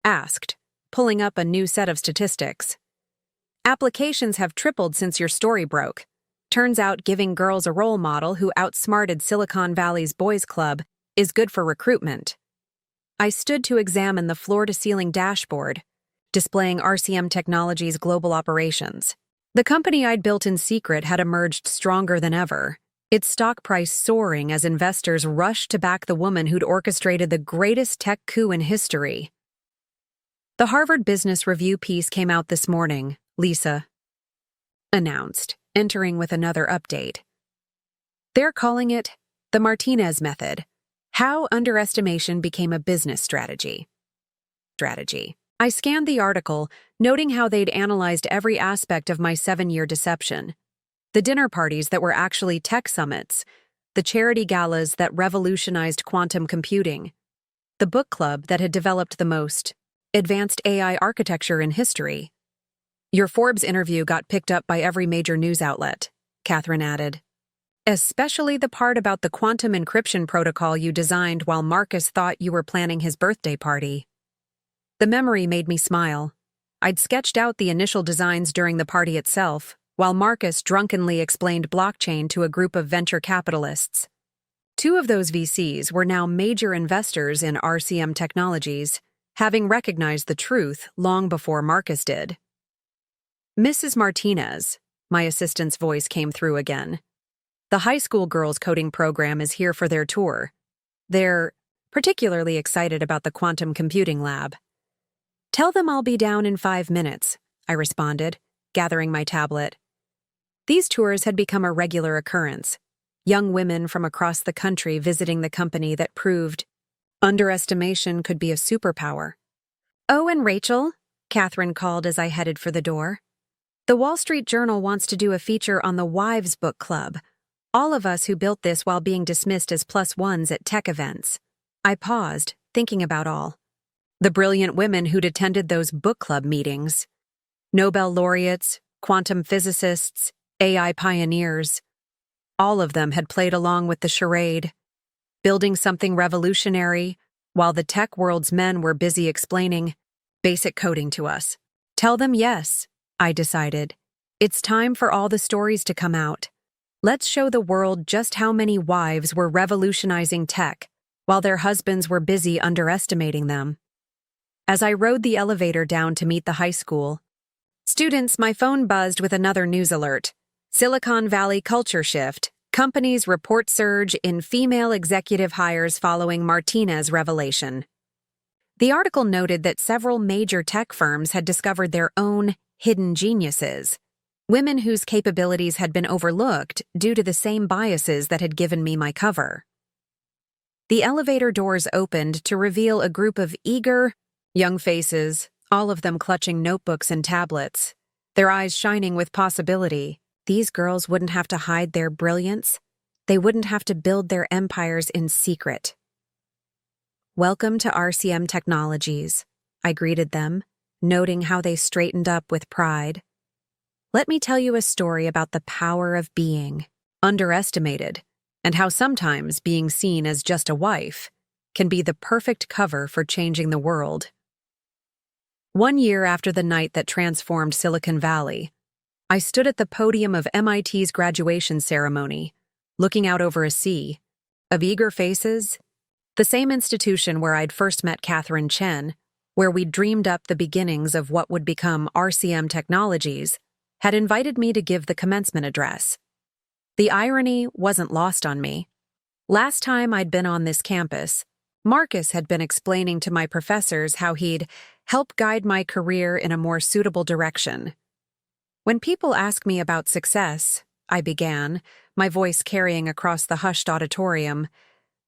asked, pulling up a new set of statistics. "Applications have tripled since your story broke. Turns out giving girls a role model who outsmarted Silicon Valley's boys' club is good for recruitment." I stood to examine the floor-to-ceiling dashboard, displaying RCM Technologies' global operations. The company I'd built in secret had emerged stronger than ever, its stock price soaring as investors rushed to back the woman who'd orchestrated the greatest tech coup in history. "The Harvard Business Review piece came out this morning," Lisa announced, entering with another update. "They're calling it the Martinez Method: How Underestimation Became a Business Strategy." I scanned the article, noting how they'd analyzed every aspect of my 7-year deception. The dinner parties that were actually tech summits, the charity galas that revolutionized quantum computing, the book club that had developed the most advanced AI architecture in history. "Your Forbes interview got picked up by every major news outlet," Catherine added. "Especially the part about the quantum encryption protocol you designed while Marcus thought you were planning his birthday party." The memory made me smile. I'd sketched out the initial designs during the party itself, while Marcus drunkenly explained blockchain to a group of venture capitalists. 2 of those VCs were now major investors in RCM Technologies, having recognized the truth long before Marcus did. "Mrs. Martinez," my assistant's voice came through again. "The high school girls coding program is here for their tour. They're particularly excited about the quantum computing lab." "Tell them I'll be down in 5 minutes," I responded, gathering my tablet. These tours had become a regular occurrence. Young women from across the country visiting the company that proved underestimation could be a superpower. "Oh, and Rachel," Catherine called as I headed for the door. "The Wall Street Journal wants to do a feature on the Wives Book Club. All of us who built this while being dismissed as +1s at tech events." I paused, thinking about all. The brilliant women who'd attended those book club meetings. Nobel laureates, quantum physicists, AI pioneers. All of them had played along with the charade, building something revolutionary, while the tech world's men were busy explaining basic coding to us. "Tell them yes," I decided. "It's time for all the stories to come out. Let's show the world just how many wives were revolutionizing tech, while their husbands were busy underestimating them." As I rode the elevator down to meet the high school, Students, my phone buzzed with another news alert. Silicon Valley culture shift. Companies report surge in female executive hires following Martinez revelation. The article noted that several major tech firms had discovered their own hidden geniuses, women whose capabilities had been overlooked due to the same biases that had given me my cover. The elevator doors opened to reveal a group of eager, young faces, all of them clutching notebooks and tablets, their eyes shining with possibility. These girls wouldn't have to hide their brilliance. They wouldn't have to build their empires in secret. "Welcome to RCM Technologies," I greeted them, noting how they straightened up with pride. "Let me tell you a story about the power of being underestimated, and how sometimes being seen as just a wife can be the perfect cover for changing the world." 1 year after the night that transformed Silicon Valley, I stood at the podium of MIT's graduation ceremony, looking out over a sea of eager faces, the same institution where I'd first met Catherine Chen, where we'd dreamed up the beginnings of what would become RCM Technologies, had invited me to give the commencement address. The irony wasn't lost on me. Last time I'd been on this campus, Marcus had been explaining to my professors how he'd help guide my career in a more suitable direction. "When people ask me about success," I began, my voice carrying across the hushed auditorium,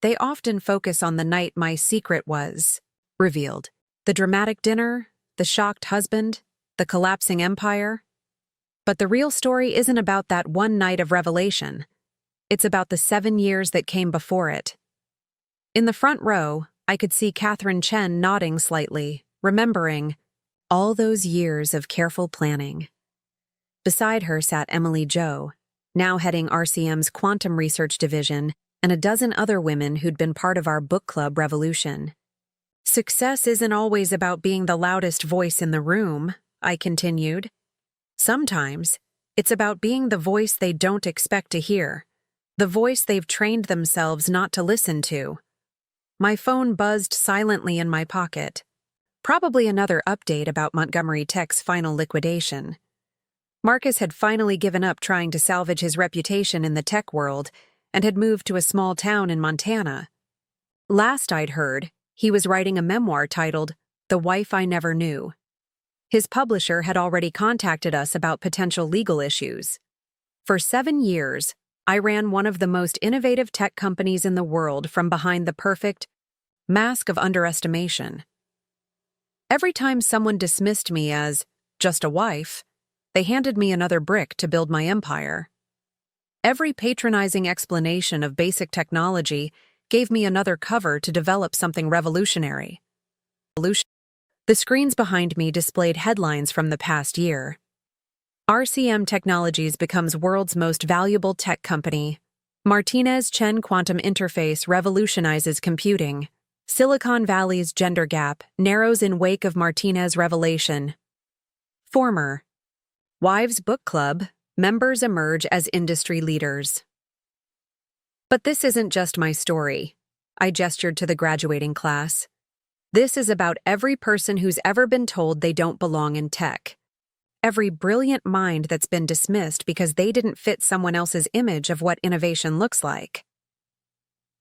"they often focus on the night my secret was revealed. The dramatic dinner, the shocked husband, the collapsing empire. But the real story isn't about that one night of revelation. It's about the 7 years that came before it." In the front row, I could see Catherine Chen nodding slightly, remembering all those years of careful planning. Beside her sat Emily Jo, now heading RCM's quantum research division, and a dozen other women who'd been part of our book club revolution. "Success isn't always about being the loudest voice in the room," I continued. "Sometimes, it's about being the voice they don't expect to hear, the voice they've trained themselves not to listen to." My phone buzzed silently in my pocket. Probably another update about Montgomery Tech's final liquidation. Marcus had finally given up trying to salvage his reputation in the tech world and had moved to a small town in Montana. Last I'd heard, he was writing a memoir titled "The Wife I Never Knew." His publisher had already contacted us about potential legal issues. For 7 years, I ran one of the most innovative tech companies in the world from behind the perfect mask of underestimation. Every time someone dismissed me as just a wife, they handed me another brick to build my empire. Every patronizing explanation of basic technology gave me another cover to develop something revolutionary. The screens behind me displayed headlines from the past year. RCM Technologies becomes world's most valuable tech company. Martinez-Chen quantum interface revolutionizes computing. Silicon Valley's gender gap narrows in wake of Martinez revelation. Former Wives Book Club members emerge as industry leaders. But this isn't just my story. I gestured to the graduating class. This is about every person who's ever been told they don't belong in tech. Every brilliant mind that's been dismissed because they didn't fit someone else's image of what innovation looks like.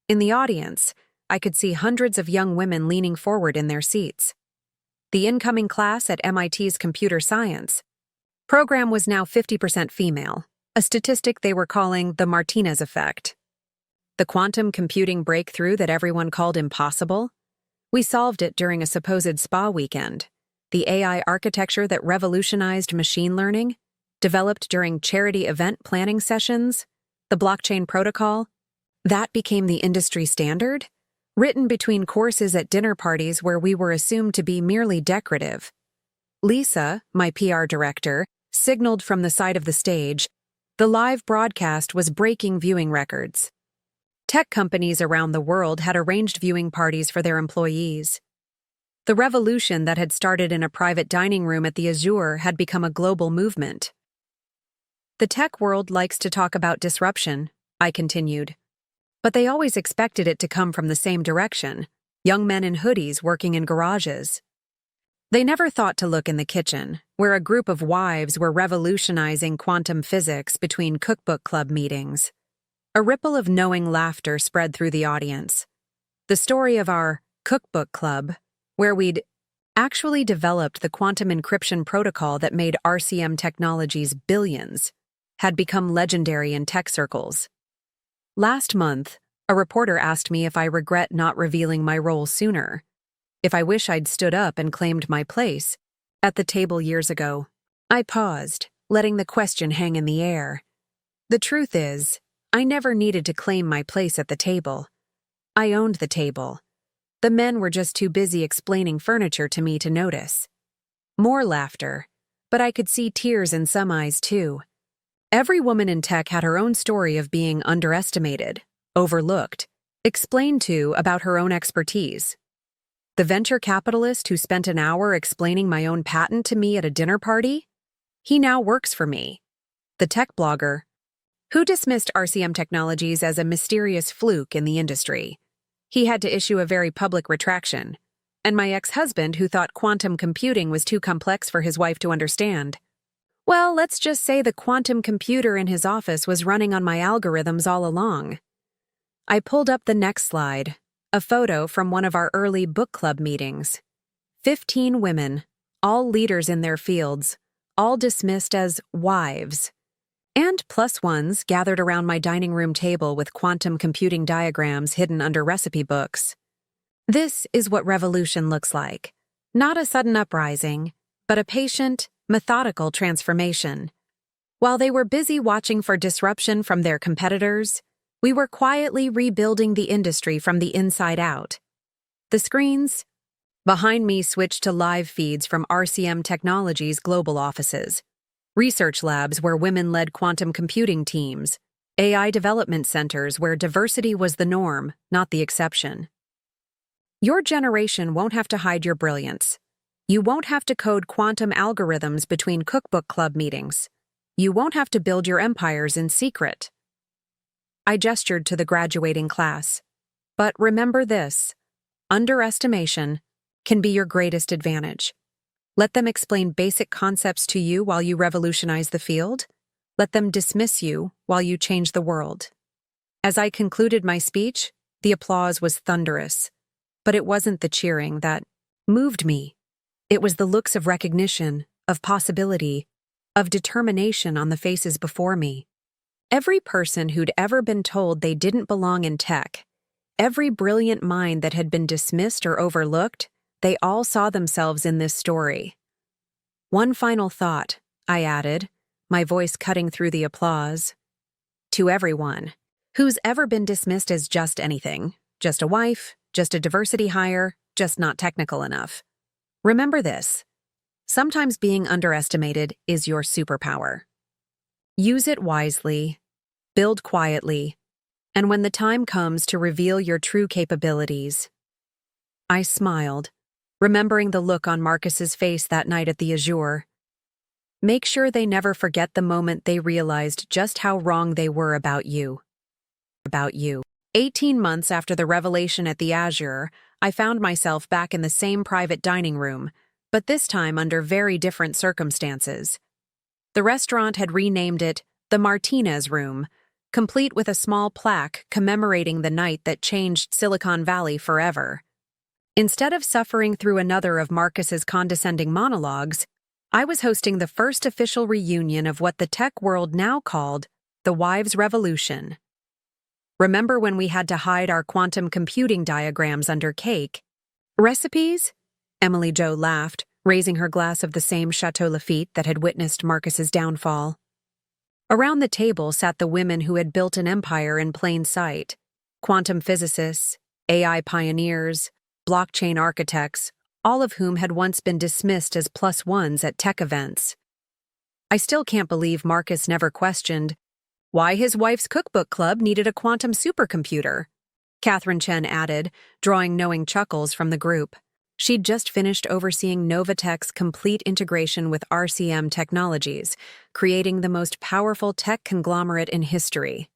In the audience, I could see hundreds of young women leaning forward in their seats. The incoming class at MIT's computer science program was now 50% female, a statistic they were calling the Martinez effect. The quantum computing breakthrough that everyone called impossible? We solved it during a supposed spa weekend. The AI architecture that revolutionized machine learning, developed during charity event planning sessions, the blockchain protocol, that became the industry standard, written between courses at dinner parties where we were assumed to be merely decorative. Lisa, my PR director, signaled from the side of the stage. The live broadcast was breaking viewing records. Tech companies around the world had arranged viewing parties for their employees. The revolution that had started in a private dining room at the Azure had become a global movement. The tech world likes to talk about disruption, I continued. But they always expected it to come from the same direction, young men in hoodies working in garages. They never thought to look in the kitchen, where a group of wives were revolutionizing quantum physics between cookbook club meetings. A ripple of knowing laughter spread through the audience. The story of our cookbook club, where we'd actually developed the quantum encryption protocol that made RCM Technologies billions, had become legendary in tech circles. Last month, a reporter asked me if I regret not revealing my role sooner, if I wish I'd stood up and claimed my place at the table years ago. I paused, letting the question hang in the air. The truth is, I never needed to claim my place at the table. I owned the table. The men were just too busy explaining furniture to me to notice. More laughter, but I could see tears in some eyes too. Every woman in tech had her own story of being underestimated, overlooked, explained to about her own expertise. The venture capitalist who spent an hour explaining my own patent to me at a dinner party? He now works for me. The tech blogger who dismissed RCM Technologies as a mysterious fluke in the industry. He had to issue a very public retraction. And my ex-husband who thought quantum computing was too complex for his wife to understand. Well, let's just say the quantum computer in his office was running on my algorithms all along. I pulled up the next slide, a photo from one of our early book club meetings. 15 women, all leaders in their fields, all dismissed as wives. And plus ones gathered around my dining room table with quantum computing diagrams hidden under recipe books. This is what revolution looks like. Not a sudden uprising, but a patient, methodical transformation. While they were busy watching for disruption from their competitors, we were quietly rebuilding the industry from the inside out. The screens behind me switched to live feeds from RCM Technologies' global offices, research labs where women led quantum computing teams, AI development centers where diversity was the norm, not the exception. Your generation won't have to hide your brilliance. You won't have to code quantum algorithms between cookbook club meetings. You won't have to build your empires in secret. I gestured to the graduating class. But remember this: underestimation can be your greatest advantage. Let them explain basic concepts to you while you revolutionize the field. Let them dismiss you while you change the world. As I concluded my speech, the applause was thunderous. But it wasn't the cheering that moved me. It was the looks of recognition, of possibility, of determination on the faces before me. Every person who'd ever been told they didn't belong in tech, every brilliant mind that had been dismissed or overlooked, they all saw themselves in this story. One final thought, I added, my voice cutting through the applause. To everyone who's ever been dismissed as just anything, just a wife, just a diversity hire, just not technical enough. Remember this: sometimes being underestimated is your superpower. Use it wisely, build quietly, and when the time comes to reveal your true capabilities. I smiled, remembering the look on Marcus's face that night at the Azure. Make sure they never forget the moment they realized just how wrong they were about you. 18 months after the revelation at the Azure, I found myself back in the same private dining room, but this time under very different circumstances. The restaurant had renamed it the Martinez Room, complete with a small plaque commemorating the night that changed Silicon Valley forever. Instead of suffering through another of Marcus's condescending monologues, I was hosting the first official reunion of what the tech world now called the Wives' Revolution. Remember when we had to hide our quantum computing diagrams under cake? Recipes? Emily Jo laughed, raising her glass of the same Chateau Lafite that had witnessed Marcus's downfall. Around the table sat the women who had built an empire in plain sight: quantum physicists, AI pioneers, blockchain architects, all of whom had once been dismissed as plus ones at tech events. I still can't believe Marcus never questioned why his wife's cookbook club needed a quantum supercomputer, Catherine Chen added, drawing knowing chuckles from the group. She'd just finished overseeing Novatech's complete integration with RCM Technologies, creating the most powerful tech conglomerate in history.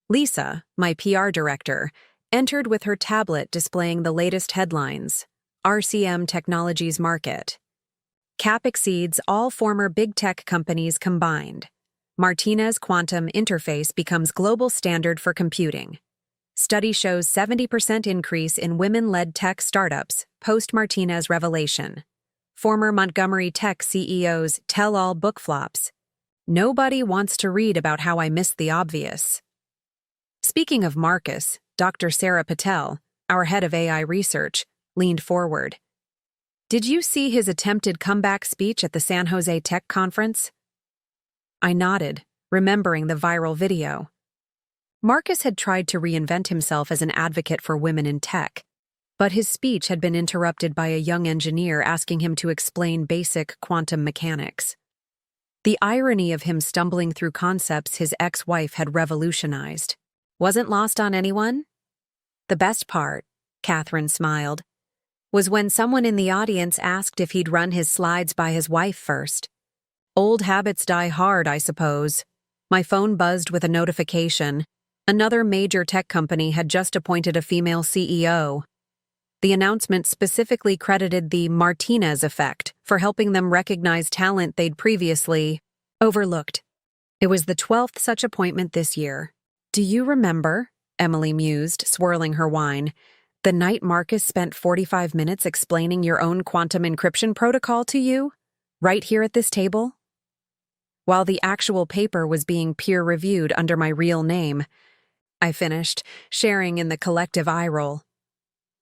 Lisa, my PR director, entered with her tablet displaying the latest headlines. RCM Technologies market. Cap exceeds all former big tech companies combined. Martinez quantum interface becomes global standard for computing. Study shows 70% increase in women-led tech startups post-Martinez revelation. Former Montgomery Tech CEOs tell all book flops. Nobody wants to read about how I missed the obvious. Speaking of Marcus, Dr. Sarah Patel, our head of AI research, leaned forward. Did you see his attempted comeback speech at the San Jose Tech Conference? I nodded, remembering the viral video. Marcus had tried to reinvent himself as an advocate for women in tech, but his speech had been interrupted by a young engineer asking him to explain basic quantum mechanics. The irony of him stumbling through concepts his ex-wife had revolutionized wasn't lost on anyone. The best part, Catherine smiled, was when someone in the audience asked if he'd run his slides by his wife first. Old habits die hard, I suppose. My phone buzzed with a notification. Another major tech company had just appointed a female CEO. The announcement specifically credited the Martinez effect for helping them recognize talent they'd previously overlooked. It was the 12th such appointment this year. Do you remember, Emily mused, swirling her wine, the night Marcus spent 45 minutes explaining your own quantum encryption protocol to you? Right here at this table? While the actual paper was being peer-reviewed under my real name, I finished, sharing in the collective eye roll.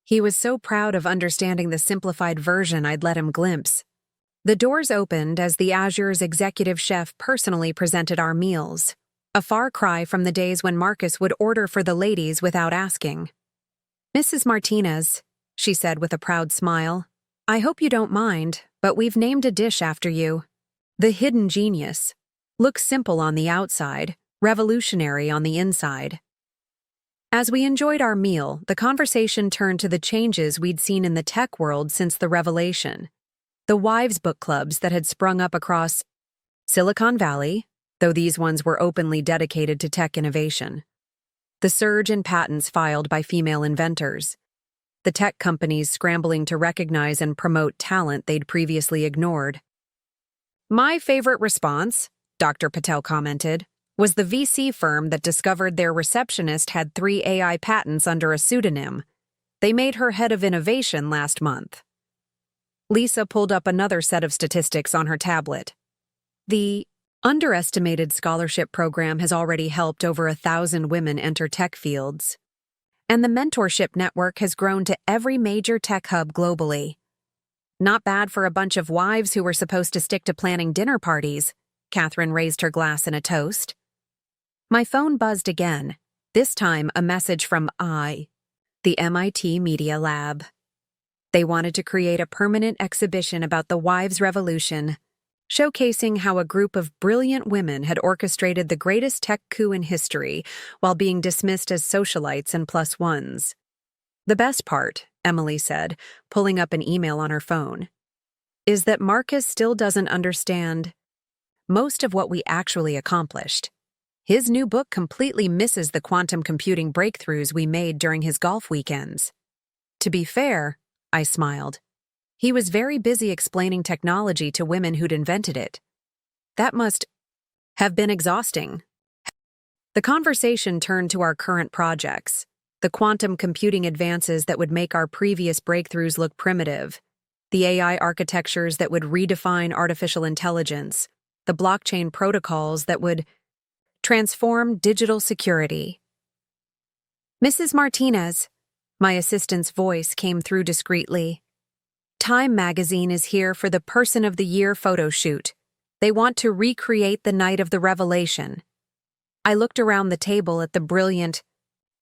He was so proud of understanding the simplified version I'd let him glimpse. The doors opened as the Azure's executive chef personally presented our meals, a far cry from the days when Marcus would order for the ladies without asking. Mrs. Martinez, she said with a proud smile, I hope you don't mind, but we've named a dish after you. The hidden genius. Looks simple on the outside, revolutionary on the inside. As we enjoyed our meal, the conversation turned to the changes we'd seen in the tech world since the revelation. The wives' book clubs that had sprung up across Silicon Valley, though these ones were openly dedicated to tech innovation. The surge in patents filed by female inventors. The tech companies scrambling to recognize and promote talent they'd previously ignored. My favorite response, Dr. Patel commented, was the VC firm that discovered their receptionist had 3 AI patents under a pseudonym. They made her head of innovation last month. Lisa pulled up another set of statistics on her tablet. The underestimated scholarship program has already helped over 1,000 women enter tech fields. And the mentorship network has grown to every major tech hub globally. Not bad for a bunch of wives who were supposed to stick to planning dinner parties. Catherine raised her glass in a toast. My phone buzzed again, this time a message from the MIT Media Lab. They wanted to create a permanent exhibition about the wives' revolution, showcasing how a group of brilliant women had orchestrated the greatest tech coup in history while being dismissed as socialites and plus ones. The best part, Emily said, pulling up an email on her phone, is that Marcus still doesn't understand most of what we actually accomplished. His new book completely misses the quantum computing breakthroughs we made during his golf weekends. To be fair, I smiled. He was very busy explaining technology to women who'd invented it. That must have been exhausting. The conversation turned to our current projects, the quantum computing advances that would make our previous breakthroughs look primitive, the AI architectures that would redefine artificial intelligence, the blockchain protocols that would transform digital security. Mrs. Martinez, my assistant's voice came through discreetly. Time magazine is here for the Person of the Year photo shoot. They want to recreate the night of the revelation. I looked around the table at the brilliant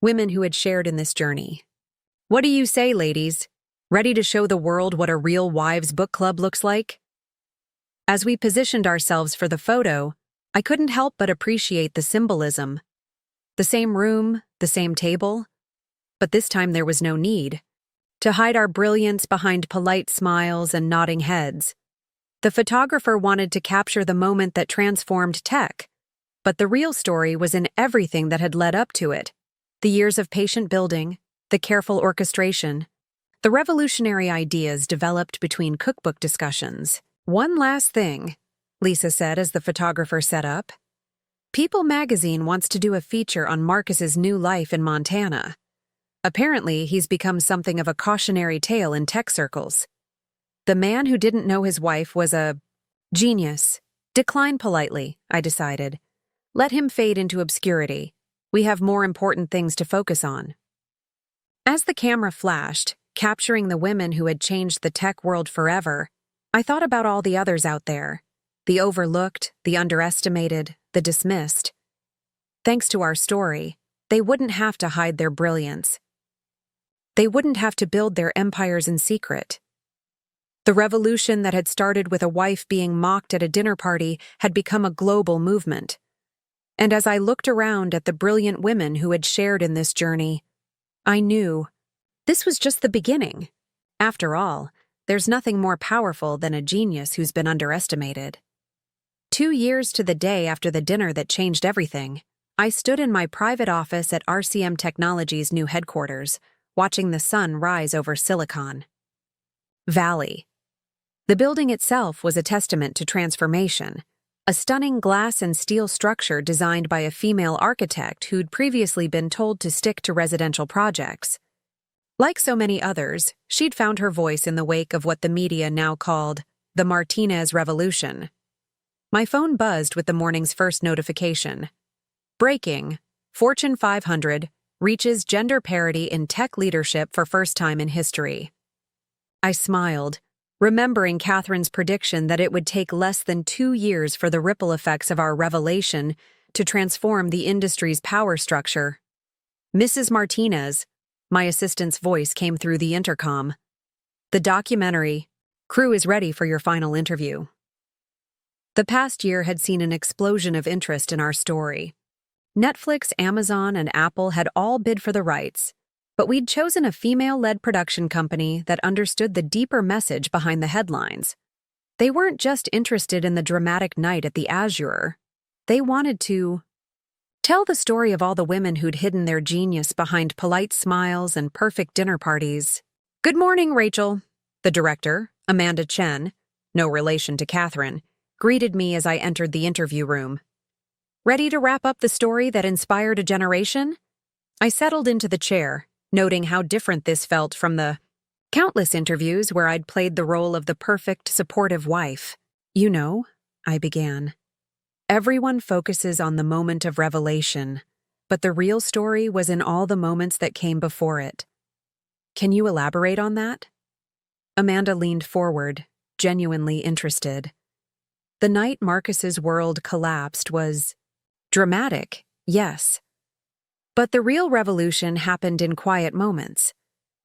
women who had shared in this journey. What do you say, ladies? Ready to show the world what a real wives' book club looks like? As we positioned ourselves for the photo, I couldn't help but appreciate the symbolism. The same room, the same table, but this time there was no need to hide our brilliance behind polite smiles and nodding heads. The photographer wanted to capture the moment that transformed tech, but the real story was in everything that had led up to it. The years of patient building, the careful orchestration, The revolutionary ideas developed between cookbook discussions. One last thing, Lisa said as the photographer set up. People magazine wants to do a feature on Marcus's new life in Montana. Apparently, he's become something of a cautionary tale in tech circles. The man who didn't know his wife was a genius. Decline politely, I decided. Let him fade into obscurity. We have more important things to focus on. As the camera flashed, capturing the women who had changed the tech world forever, I thought about all the others out there. The overlooked, the underestimated, the dismissed. Thanks to our story, they wouldn't have to hide their brilliance. They wouldn't have to build their empires in secret. The revolution that had started with a wife being mocked at a dinner party had become a global movement. And as I looked around at the brilliant women who had shared in this journey, I knew this was just the beginning. After all, there's nothing more powerful than a genius who's been underestimated. 2 years to the day after the dinner that changed everything, I stood in my private office at RCM Technologies' new headquarters, watching the sun rise over Silicon Valley. The building itself was a testament to transformation, a stunning glass and steel structure designed by a female architect who'd previously been told to stick to residential projects. Like so many others, she'd found her voice in the wake of what the media now called the Martinez Revolution. My phone buzzed with the morning's first notification. Breaking: Fortune 500 reaches gender parity in tech leadership for first time in history. I smiled, remembering Catherine's prediction that it would take less than 2 years for the ripple effects of our revelation to transform the industry's power structure. Mrs. Martinez, my assistant's voice came through the intercom. The documentary crew is ready for your final interview. The past year had seen an explosion of interest in our story. Netflix, Amazon, and Apple had all bid for the rights, but we'd chosen a female-led production company that understood the deeper message behind the headlines. They weren't just interested in the dramatic night at the Azure. They wanted to tell the story of all the women who'd hidden their genius behind polite smiles and perfect dinner parties. "Good morning, Rachel." The director, Amanda Chen, no relation to Catherine, greeted me as I entered the interview room. "Ready to wrap up the story that inspired a generation?" I settled into the chair, noting how different this felt from the countless interviews where I'd played the role of the perfect, supportive wife. "You know," I began, "everyone focuses on the moment of revelation, but the real story was in all the moments that came before it. Can you elaborate on that?" Amanda leaned forward, genuinely interested. The night Marcus's world collapsed was dramatic, yes. But the real revolution happened in quiet moments.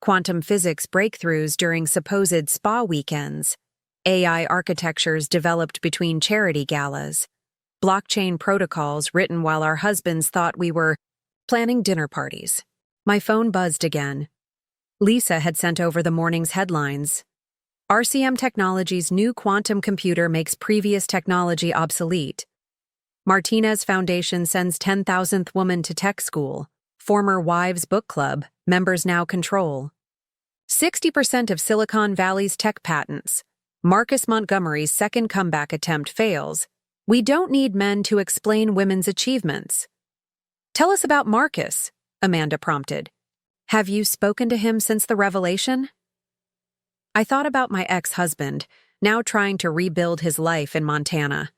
Quantum physics breakthroughs during supposed spa weekends, AI architectures developed between charity galas, blockchain protocols written while our husbands thought we were planning dinner parties. My phone buzzed again. Lisa had sent over the morning's headlines. RCM Technologies' new quantum computer makes previous technology obsolete. Martinez Foundation sends 10,000th woman to tech school. Former wives book club, members now control. 60% of Silicon Valley's tech patents. Marcus Montgomery's second comeback attempt fails. We don't need men to explain women's achievements. "Tell us about Marcus," Amanda prompted. "Have you spoken to him since the revelation?" I thought about my ex-husband, now trying to rebuild his life in Montana.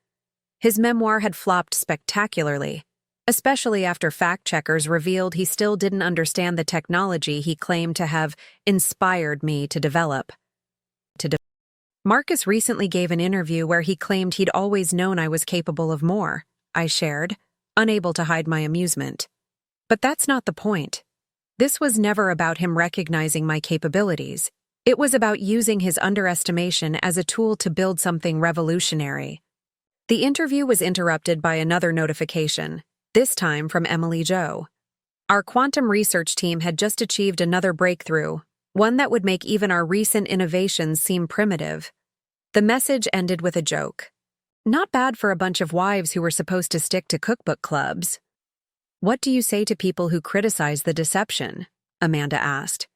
His memoir had flopped spectacularly, especially after fact-checkers revealed he still didn't understand the technology he claimed to have inspired me to develop. Marcus recently gave an interview where he claimed he'd always known I was capable of more, I shared, unable to hide my amusement. But that's not the point. This was never about him recognizing my capabilities. It was about using his underestimation as a tool to build something revolutionary. The interview was interrupted by another notification, this time from Emily Jo. Our quantum research team had just achieved another breakthrough, one that would make even our recent innovations seem primitive. The message ended with a joke. Not bad for a bunch of wives who were supposed to stick to cookbook clubs. "What do you say to people who criticize the deception?" Amanda asked.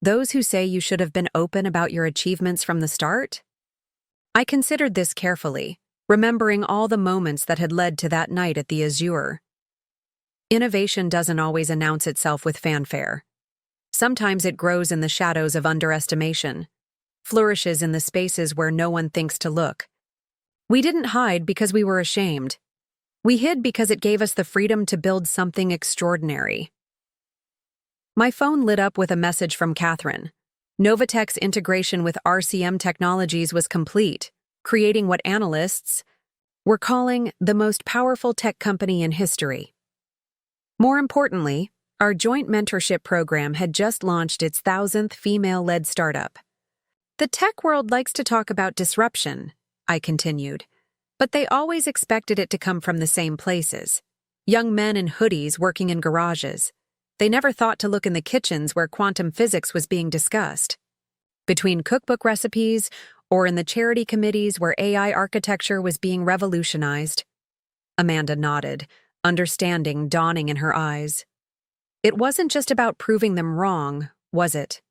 Those who say you should have been open about your achievements from the start? I considered this carefully, remembering all the moments that had led to that night at the Azure. Innovation doesn't always announce itself with fanfare. Sometimes it grows in the shadows of underestimation, flourishes in the spaces where no one thinks to look. We didn't hide because we were ashamed. We hid because it gave us the freedom to build something extraordinary. My phone lit up with a message from Catherine. Novatech's integration with RCM technologies was complete, creating what analysts were calling the most powerful tech company in history. More importantly, our joint mentorship program had just launched its 1,000th female-led startup. The tech world likes to talk about disruption, I continued, but they always expected it to come from the same places. Young men in hoodies working in garages. They never thought to look in the kitchens where quantum physics was being discussed. Between cookbook recipes or in the charity committees where AI architecture was being revolutionized. Amanda nodded, understanding dawning in her eyes. It wasn't just about proving them wrong, was it?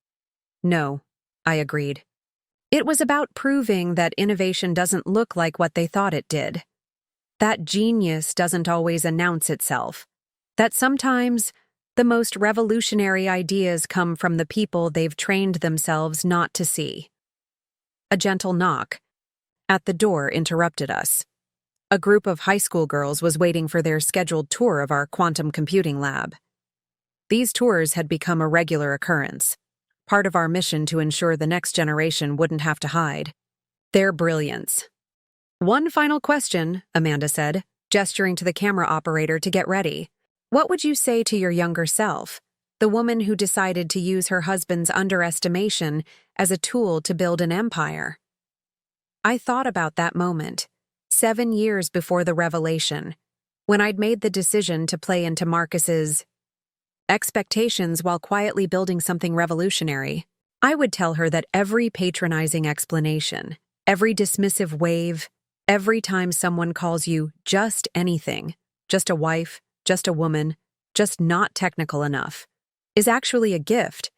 No, I agreed. It was about proving that innovation doesn't look like what they thought it did. That genius doesn't always announce itself. That sometimes the most revolutionary ideas come from the people they've trained themselves not to see. A gentle knock at the door interrupted us. A group of high school girls was waiting for their scheduled tour of our quantum computing lab. These tours had become a regular occurrence, part of our mission to ensure the next generation wouldn't have to hide their brilliance. One final question, Amanda said, gesturing to the camera operator to get ready. What would you say to your younger self, the woman who decided to use her husband's underestimation as a tool to build an empire? I thought about that moment, 7 years before the revelation, when I'd made the decision to play into Marcus's expectations while quietly building something revolutionary. I would tell her that every patronizing explanation, every dismissive wave, every time someone calls you just anything, just a wife, just a woman, just not technical enough, is actually a gift.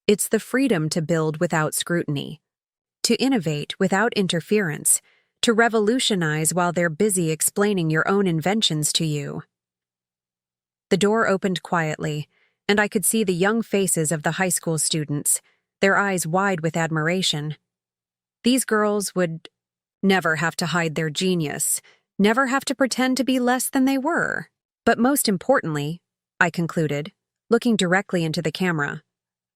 It's the freedom to build without scrutiny, to innovate without interference, to revolutionize while they're busy explaining your own inventions to you. The door opened quietly, and I could see the young faces of the high school students, their eyes wide with admiration. These girls would never have to hide their genius, never have to pretend to be less than they were. But most importantly, I concluded, looking directly into the camera,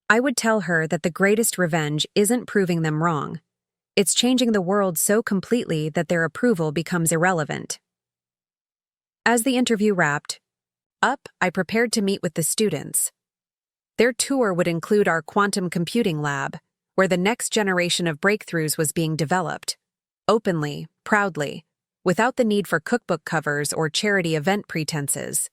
I would tell her that the greatest revenge isn't proving them wrong. It's changing the world so completely that their approval becomes irrelevant. As the interview wrapped up, I prepared to meet with the students. Their tour would include our quantum computing lab, where the next generation of breakthroughs was being developed, openly, proudly, without the need for cookbook covers or charity event pretenses.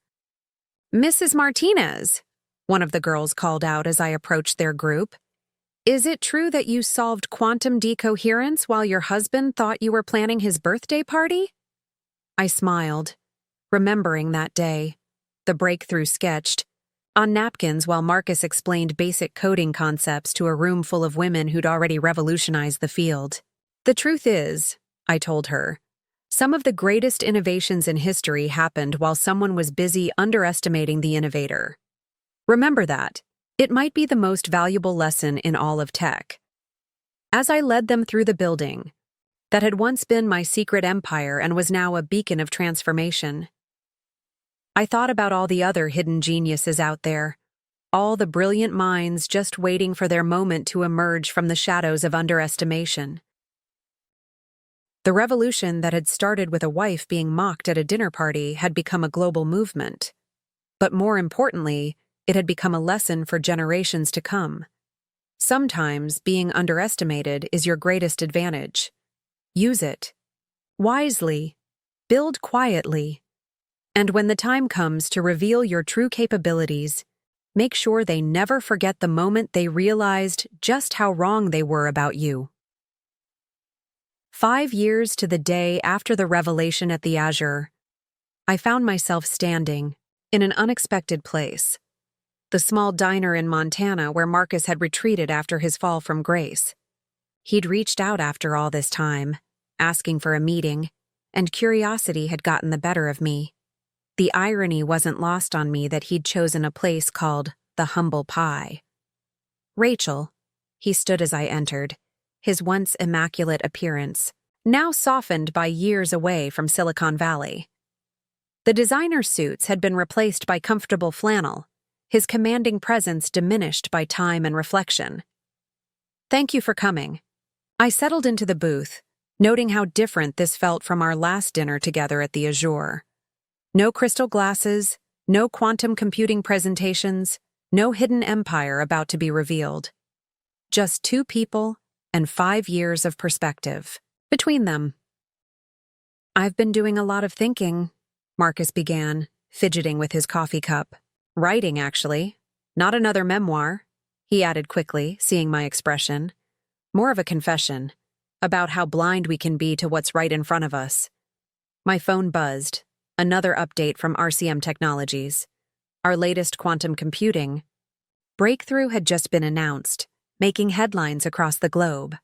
"Mrs. Martinez," one of the girls called out as I approached their group, "is it true that you solved quantum decoherence while your husband thought you were planning his birthday party?" I smiled, remembering that day, the breakthrough sketched, on napkins while Marcus explained basic coding concepts to a room full of women who'd already revolutionized the field. "The truth is," I told her, "some of the greatest innovations in history happened while someone was busy underestimating the innovator. Remember that. It might be the most valuable lesson in all of tech." As I led them through the building, that had once been my secret empire and was now a beacon of transformation, I thought about all the other hidden geniuses out there, all the brilliant minds just waiting for their moment to emerge from the shadows of underestimation. The revolution that had started with a wife being mocked at a dinner party had become a global movement. But more importantly, it had become a lesson for generations to come. Sometimes being underestimated is your greatest advantage. Use it wisely, build quietly, and when the time comes to reveal your true capabilities, make sure they never forget the moment they realized just how wrong they were about you. 5 years to the day after the revelation at the Azure, I found myself standing in an unexpected place. the small diner in Montana where Marcus had retreated after his fall from grace. He'd reached out after all this time, asking for a meeting, and curiosity had gotten the better of me. The irony wasn't lost on me that he'd chosen a place called the Humble Pie. Rachel, he stood as I entered, his once immaculate appearance, now softened by years away from Silicon Valley. The designer suits had been replaced by comfortable flannel, his commanding presence diminished by time and reflection. "Thank you for coming." I settled into the booth, noting how different this felt from our last dinner together at the Azure. No crystal glasses, no quantum computing presentations, no hidden empire about to be revealed. Just two people and 5 years of perspective between them. "I've been doing a lot of thinking," Marcus began, fidgeting with his coffee cup. "Writing, actually. Not another memoir," he added quickly, seeing my expression. "More of a confession, about how blind we can be to what's right in front of us." My phone buzzed. Another update from RCM Technologies. Our latest quantum computing breakthrough had just been announced, making headlines across the globe.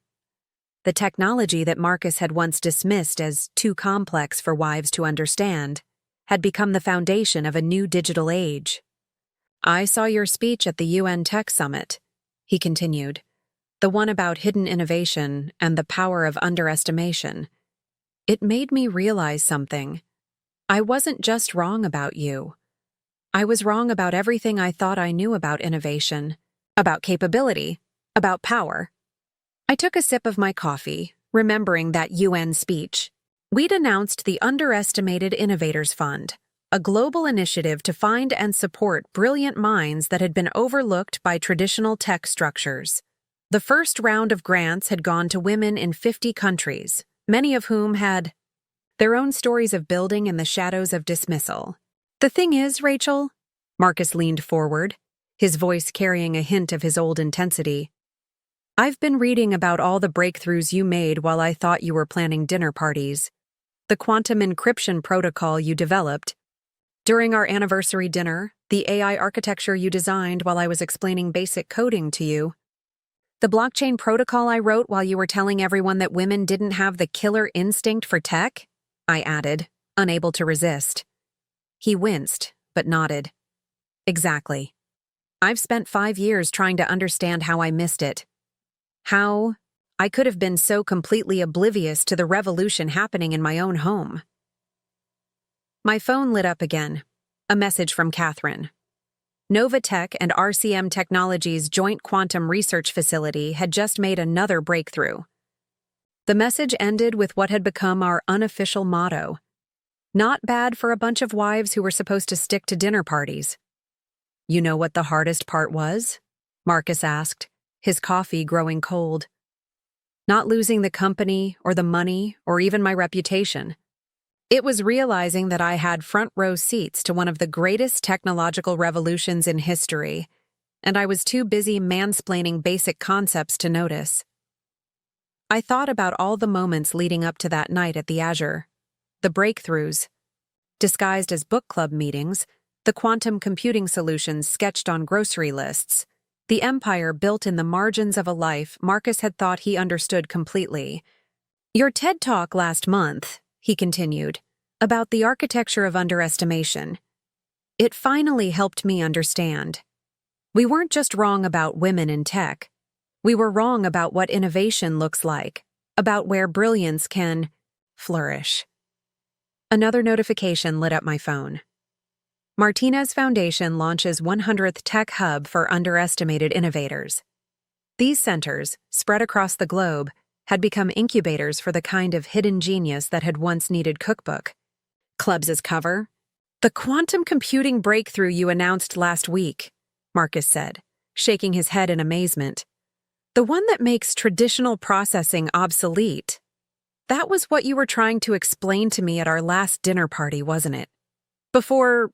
The technology that Marcus had once dismissed as too complex for wives to understand had become the foundation of a new digital age. "I saw your speech at the UN Tech Summit," he continued, "the one about hidden innovation and the power of underestimation. It made me realize something. I wasn't just wrong about you. I was wrong about everything I thought I knew about innovation, about capability, about power." I took a sip of my coffee, remembering that UN speech. We'd announced the Underestimated Innovators Fund, a global initiative to find and support brilliant minds that had been overlooked by traditional tech structures. The first round of grants had gone to women in 50 countries, many of whom had their own stories of building in the shadows of dismissal. "The thing is, Rachel," Marcus leaned forward, his voice carrying a hint of his old intensity, "I've been reading about all the breakthroughs you made while I thought you were planning dinner parties. The quantum encryption protocol you developed. During our anniversary dinner, the AI architecture you designed while I was explaining basic coding to you. The blockchain protocol I wrote while you were telling everyone that women didn't have the killer instinct for tech," I added, unable to resist. He winced, but nodded. "Exactly. I've spent 5 years trying to understand how I missed it. How I could have been so completely oblivious to the revolution happening in my own home." My phone lit up again. A message from Catherine. Novatech and RCM Technologies' joint quantum research facility had just made another breakthrough. The message ended with what had become our unofficial motto. Not bad for a bunch of wives who were supposed to stick to dinner parties. "You know what the hardest part was?" Marcus asked, his coffee growing cold. "Not losing the company or the money or even my reputation. It was realizing that I had front row seats to one of the greatest technological revolutions in history, and I was too busy mansplaining basic concepts to notice." I thought about all the moments leading up to that night at the Azure. The breakthroughs. Disguised as book club meetings, the quantum computing solutions sketched on grocery lists, the empire built in the margins of a life Marcus had thought he understood completely. "Your TED Talk last month," he continued, "about the architecture of underestimation. It finally helped me understand. We weren't just wrong about women in tech. We were wrong about what innovation looks like, about where brilliance can flourish." Another notification lit up my phone. Martinez Foundation launches 100th Tech Hub for Underestimated Innovators. These centers, spread across the globe, had become incubators for the kind of hidden genius that had once needed cookbook clubs as cover. "The quantum computing breakthrough you announced last week," Marcus said, shaking his head in amazement. "The one that makes traditional processing obsolete. That was what you were trying to explain to me at our last dinner party, wasn't it? Before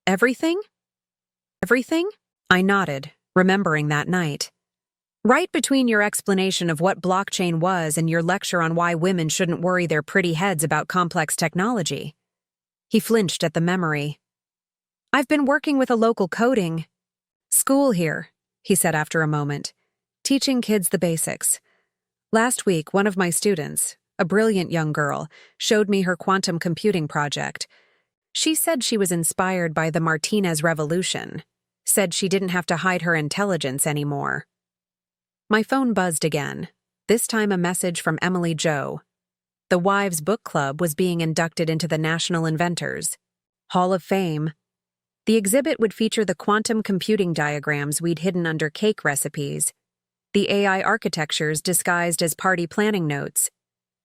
everything?" "Everything?" I nodded, remembering that night. "Right between your explanation of what blockchain was and your lecture on why women shouldn't worry their pretty heads about complex technology." He flinched at the memory. "I've been working with a local coding." School here, he said after a moment. Teaching kids the basics. Last week, one of my students, a brilliant young girl, showed me her quantum computing project. She said she was inspired by the Martinez Revolution, said she didn't have to hide her intelligence anymore. My phone buzzed again, this time a message from Emily Jo. The Wives Book Club was being inducted into the National Inventors Hall of Fame. The exhibit would feature the quantum computing diagrams we'd hidden under cake recipes, the AI architectures disguised as party planning notes,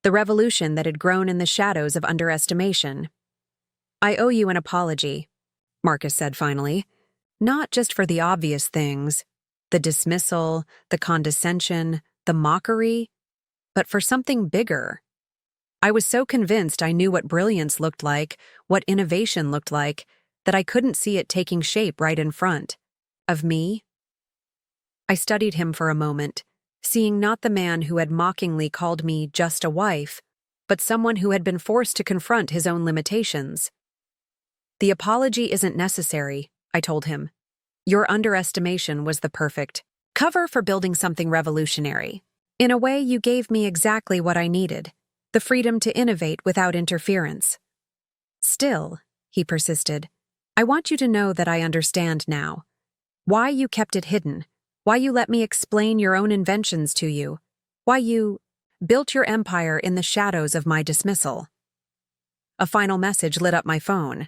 the revolution that had grown in the shadows of underestimation. I owe you an apology, Marcus said finally, not just for the obvious things, the dismissal, the condescension, the mockery, but for something bigger. I was so convinced I knew what brilliance looked like, what innovation looked like, that I couldn't see it taking shape right in front of me. I studied him for a moment, seeing not the man who had mockingly called me just a wife, but someone who had been forced to confront his own limitations. The apology isn't necessary, I told him. Your underestimation was the perfect cover for building something revolutionary. In a way, you gave me exactly what I needed, the freedom to innovate without interference. Still, he persisted, I want you to know that I understand now. Why you kept it hidden, why you let me explain your own inventions to you, why you built your empire in the shadows of my dismissal. A final message lit up my phone.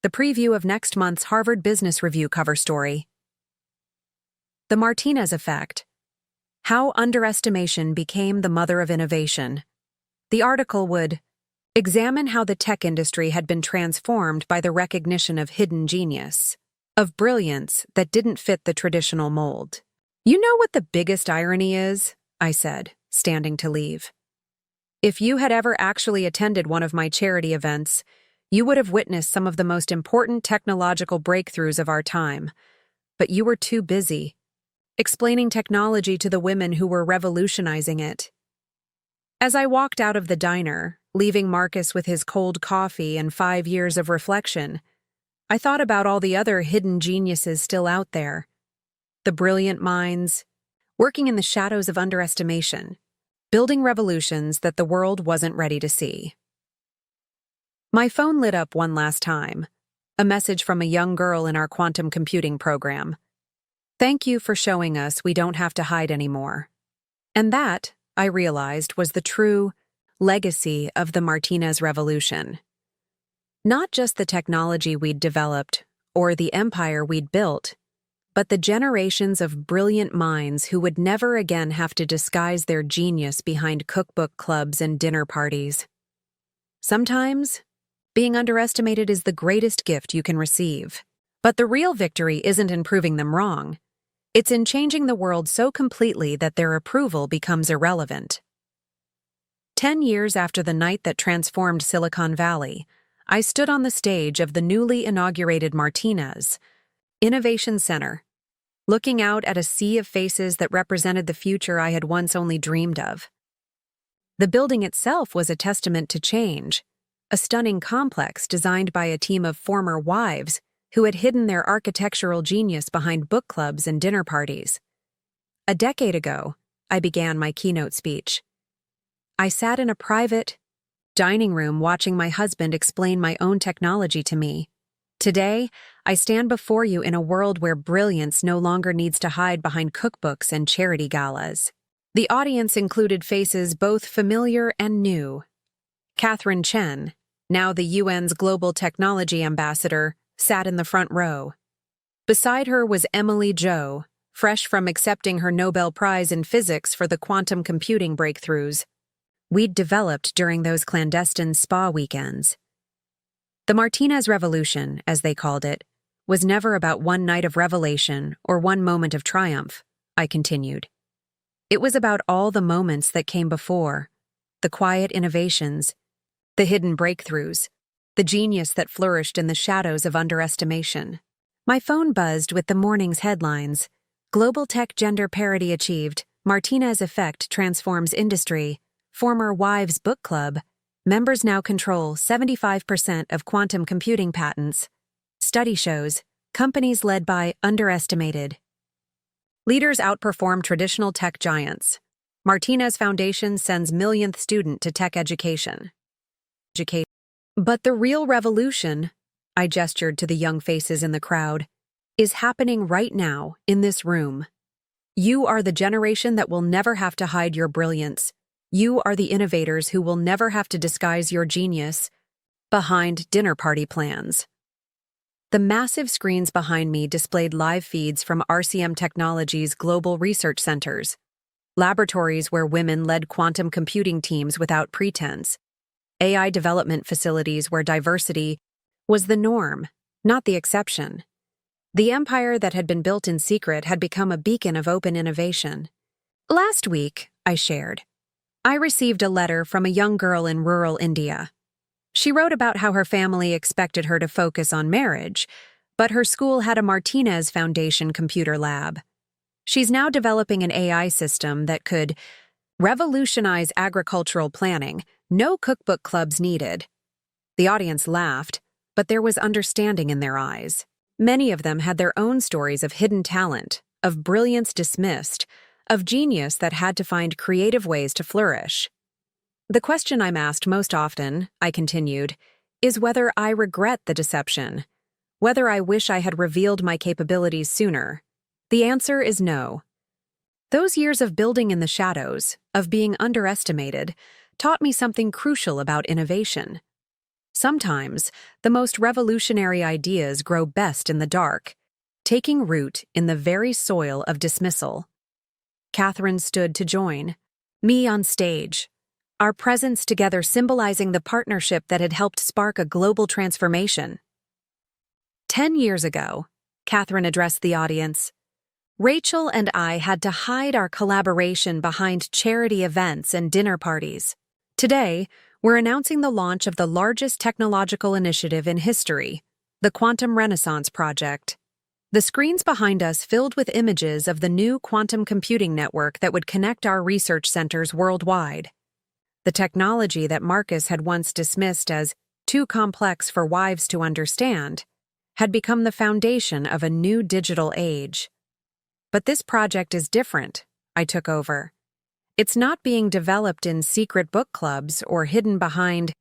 The preview of next month's Harvard Business Review cover story. The Martinez Effect. How Underestimation Became the Mother of Innovation. The article would examine how the tech industry had been transformed by the recognition of hidden genius, of brilliance that didn't fit the traditional mold. You know what the biggest irony is? I said, standing to leave. If you had ever actually attended one of my charity events, you would have witnessed some of the most important technological breakthroughs of our time, but you were too busy explaining technology to the women who were revolutionizing it. As I walked out of the diner, leaving Marcus with his cold coffee and 5 years of reflection, I thought about all the other hidden geniuses still out there. The brilliant minds, working in the shadows of underestimation, building revolutions that the world wasn't ready to see. My phone lit up one last time, a message from a young girl in our quantum computing program. Thank you for showing us we don't have to hide anymore. And that, I realized, was the true legacy of the Martinez Revolution. Not just the technology we'd developed or the empire we'd built, but the generations of brilliant minds who would never again have to disguise their genius behind cookbook clubs and dinner parties. Sometimes, being underestimated is the greatest gift you can receive. But the real victory isn't in proving them wrong. It's in changing the world so completely that their approval becomes irrelevant. 10 years after the night that transformed Silicon Valley, I stood on the stage of the newly inaugurated Martinez Innovation Center, looking out at a sea of faces that represented the future I had once only dreamed of. The building itself was a testament to change, a stunning complex designed by a team of former wives who had hidden their architectural genius behind book clubs and dinner parties. A decade ago, I began my keynote speech. I sat in a private dining room watching my husband explain my own technology to me. Today, I stand before you in a world where brilliance no longer needs to hide behind cookbooks and charity galas. The audience included faces both familiar and new. Catherine Chen, now the UN's Global Technology Ambassador, sat in the front row. Beside her was Emily Jo, fresh from accepting her Nobel Prize in Physics for the quantum computing breakthroughs we'd developed during those clandestine spa weekends. The Martinez Revolution, as they called it, was never about one night of revelation or one moment of triumph, I continued. It was about all the moments that came before, the quiet innovations, the hidden breakthroughs, the genius that flourished in the shadows of underestimation. My phone buzzed with the morning's headlines. Global tech gender parity achieved, Martinez Effect transforms industry, former Wives Book Club, members now control 75% of quantum computing patents. Study shows Companies led by underestimated. Leaders outperform traditional tech giants. Martinez Foundation sends millionth student to tech education. But the real revolution, I gestured to the young faces in the crowd, is happening right now in this room. You are the generation that will never have to hide your brilliance. You are the innovators who will never have to disguise your genius behind dinner party plans. The massive screens behind me displayed live feeds from RCM Technologies' global research centers, laboratories where women led quantum computing teams without pretense, AI development facilities where diversity was the norm, not the exception. The empire that had been built in secret had become a beacon of open innovation. Last week, I shared, I received a letter from a young girl in rural India. She wrote about how her family expected her to focus on marriage, but her school had a Martinez Foundation computer lab. She's now developing an AI system that could revolutionize agricultural planning, no cookbook clubs needed. The audience laughed, but there was understanding in their eyes. Many of them had their own stories of hidden talent, of brilliance dismissed, of genius that had to find creative ways to flourish. The question I'm asked most often, I continued, is whether I regret the deception, whether I wish I had revealed my capabilities sooner. The answer is no. Those years of building in the shadows, of being underestimated, taught me something crucial about innovation. Sometimes, the most revolutionary ideas grow best in the dark, taking root in the very soil of dismissal. Catherine stood to join, me on stage, our presence together symbolizing the partnership that had helped spark a global transformation. 10 years ago, Catherine addressed the audience, Rachel and I had to hide our collaboration behind charity events and dinner parties. Today, we're announcing the launch of the largest technological initiative in history, the Quantum Renaissance Project. The screens behind us filled with images of the new quantum computing network that would connect our research centers worldwide. The technology that Marcus had once dismissed as too complex for wives to understand had become the foundation of a new digital age. But this project is different, I took over. It's not being developed in secret book clubs or hidden behind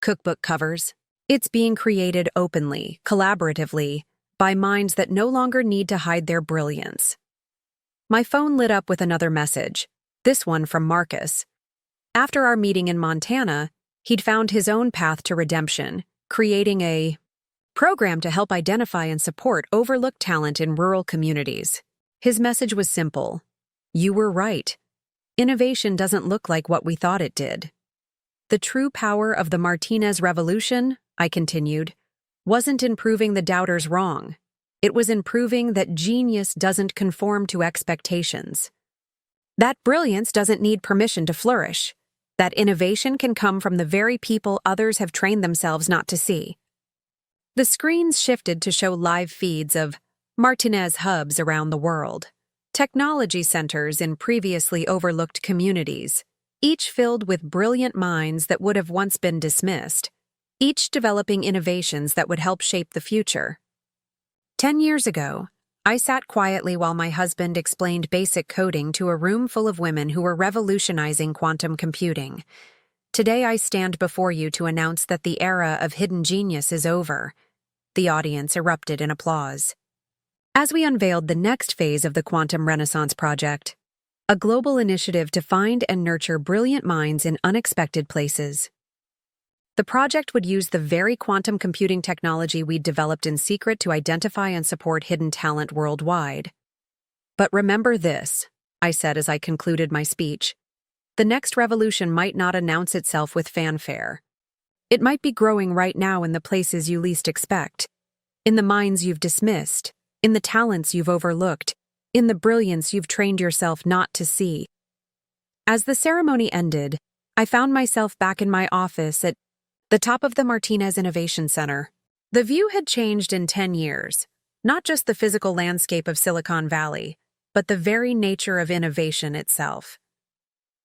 cookbook covers. It's being created openly, collaboratively, by minds that no longer need to hide their brilliance. My phone lit up with another message, this one from Marcus. After our meeting in Montana, he'd found his own path to redemption, creating a program to help identify and support overlooked talent in rural communities. His message was simple. You were right. Innovation doesn't look like what we thought it did. The true power of the Martinez Revolution, I continued, wasn't in proving the doubters wrong. It was in proving that genius doesn't conform to expectations. That brilliance doesn't need permission to flourish. That innovation can come from the very people others have trained themselves not to see. The screens shifted to show live feeds of Martinez hubs around the world, technology centers in previously overlooked communities, each filled with brilliant minds that would have once been dismissed, each developing innovations that would help shape the future. 10 years ago, I sat quietly while my husband explained basic coding to a room full of women who were revolutionizing quantum computing. Today I stand before you to announce that the era of hidden genius is over. The audience erupted in applause. As we unveiled the next phase of the Quantum Renaissance Project, a global initiative to find and nurture brilliant minds in unexpected places. The project would use the very quantum computing technology we'd developed in secret to identify and support hidden talent worldwide. But remember this, I said as I concluded my speech. The next revolution might not announce itself with fanfare. It might be growing right now in the places you least expect, in the minds you've dismissed, in the talents you've overlooked, in the brilliance you've trained yourself not to see. As the ceremony ended, I found myself back in my office at the top of the Martinez Innovation Center. The view had changed in 10 years, not just the physical landscape of Silicon Valley, but the very nature of innovation itself.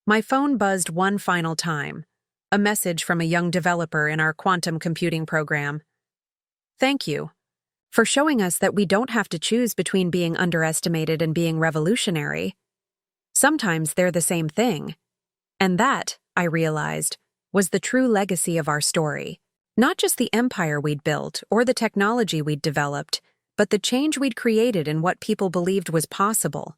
My phone buzzed one final time, a message from a young developer in our quantum computing program. Thank you for showing us that we don't have to choose between being underestimated and being revolutionary. Sometimes they're the same thing. And that, I realized, was the true legacy of our story. Not just the empire we'd built or the technology we'd developed, but the change we'd created in what people believed was possible.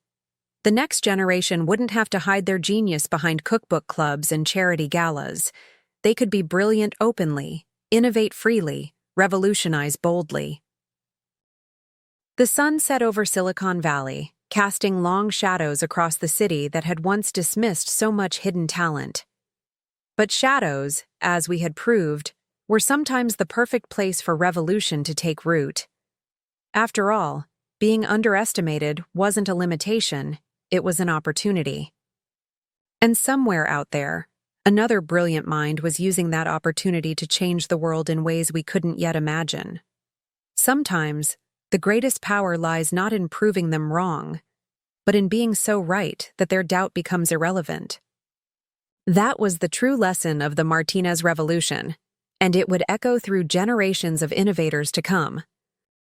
The next generation wouldn't have to hide their genius behind cookbook clubs and charity galas. They could be brilliant openly, innovate freely, revolutionize boldly. The sun set over Silicon Valley, casting long shadows across the city that had once dismissed so much hidden talent. But shadows, as we had proved, were sometimes the perfect place for revolution to take root. After all, being underestimated wasn't a limitation, it was an opportunity. And somewhere out there, another brilliant mind was using that opportunity to change the world in ways we couldn't yet imagine. Sometimes, the greatest power lies not in proving them wrong, but in being so right that their doubt becomes irrelevant. That was the true lesson of the Martinez Revolution, and it would echo through generations of innovators to come.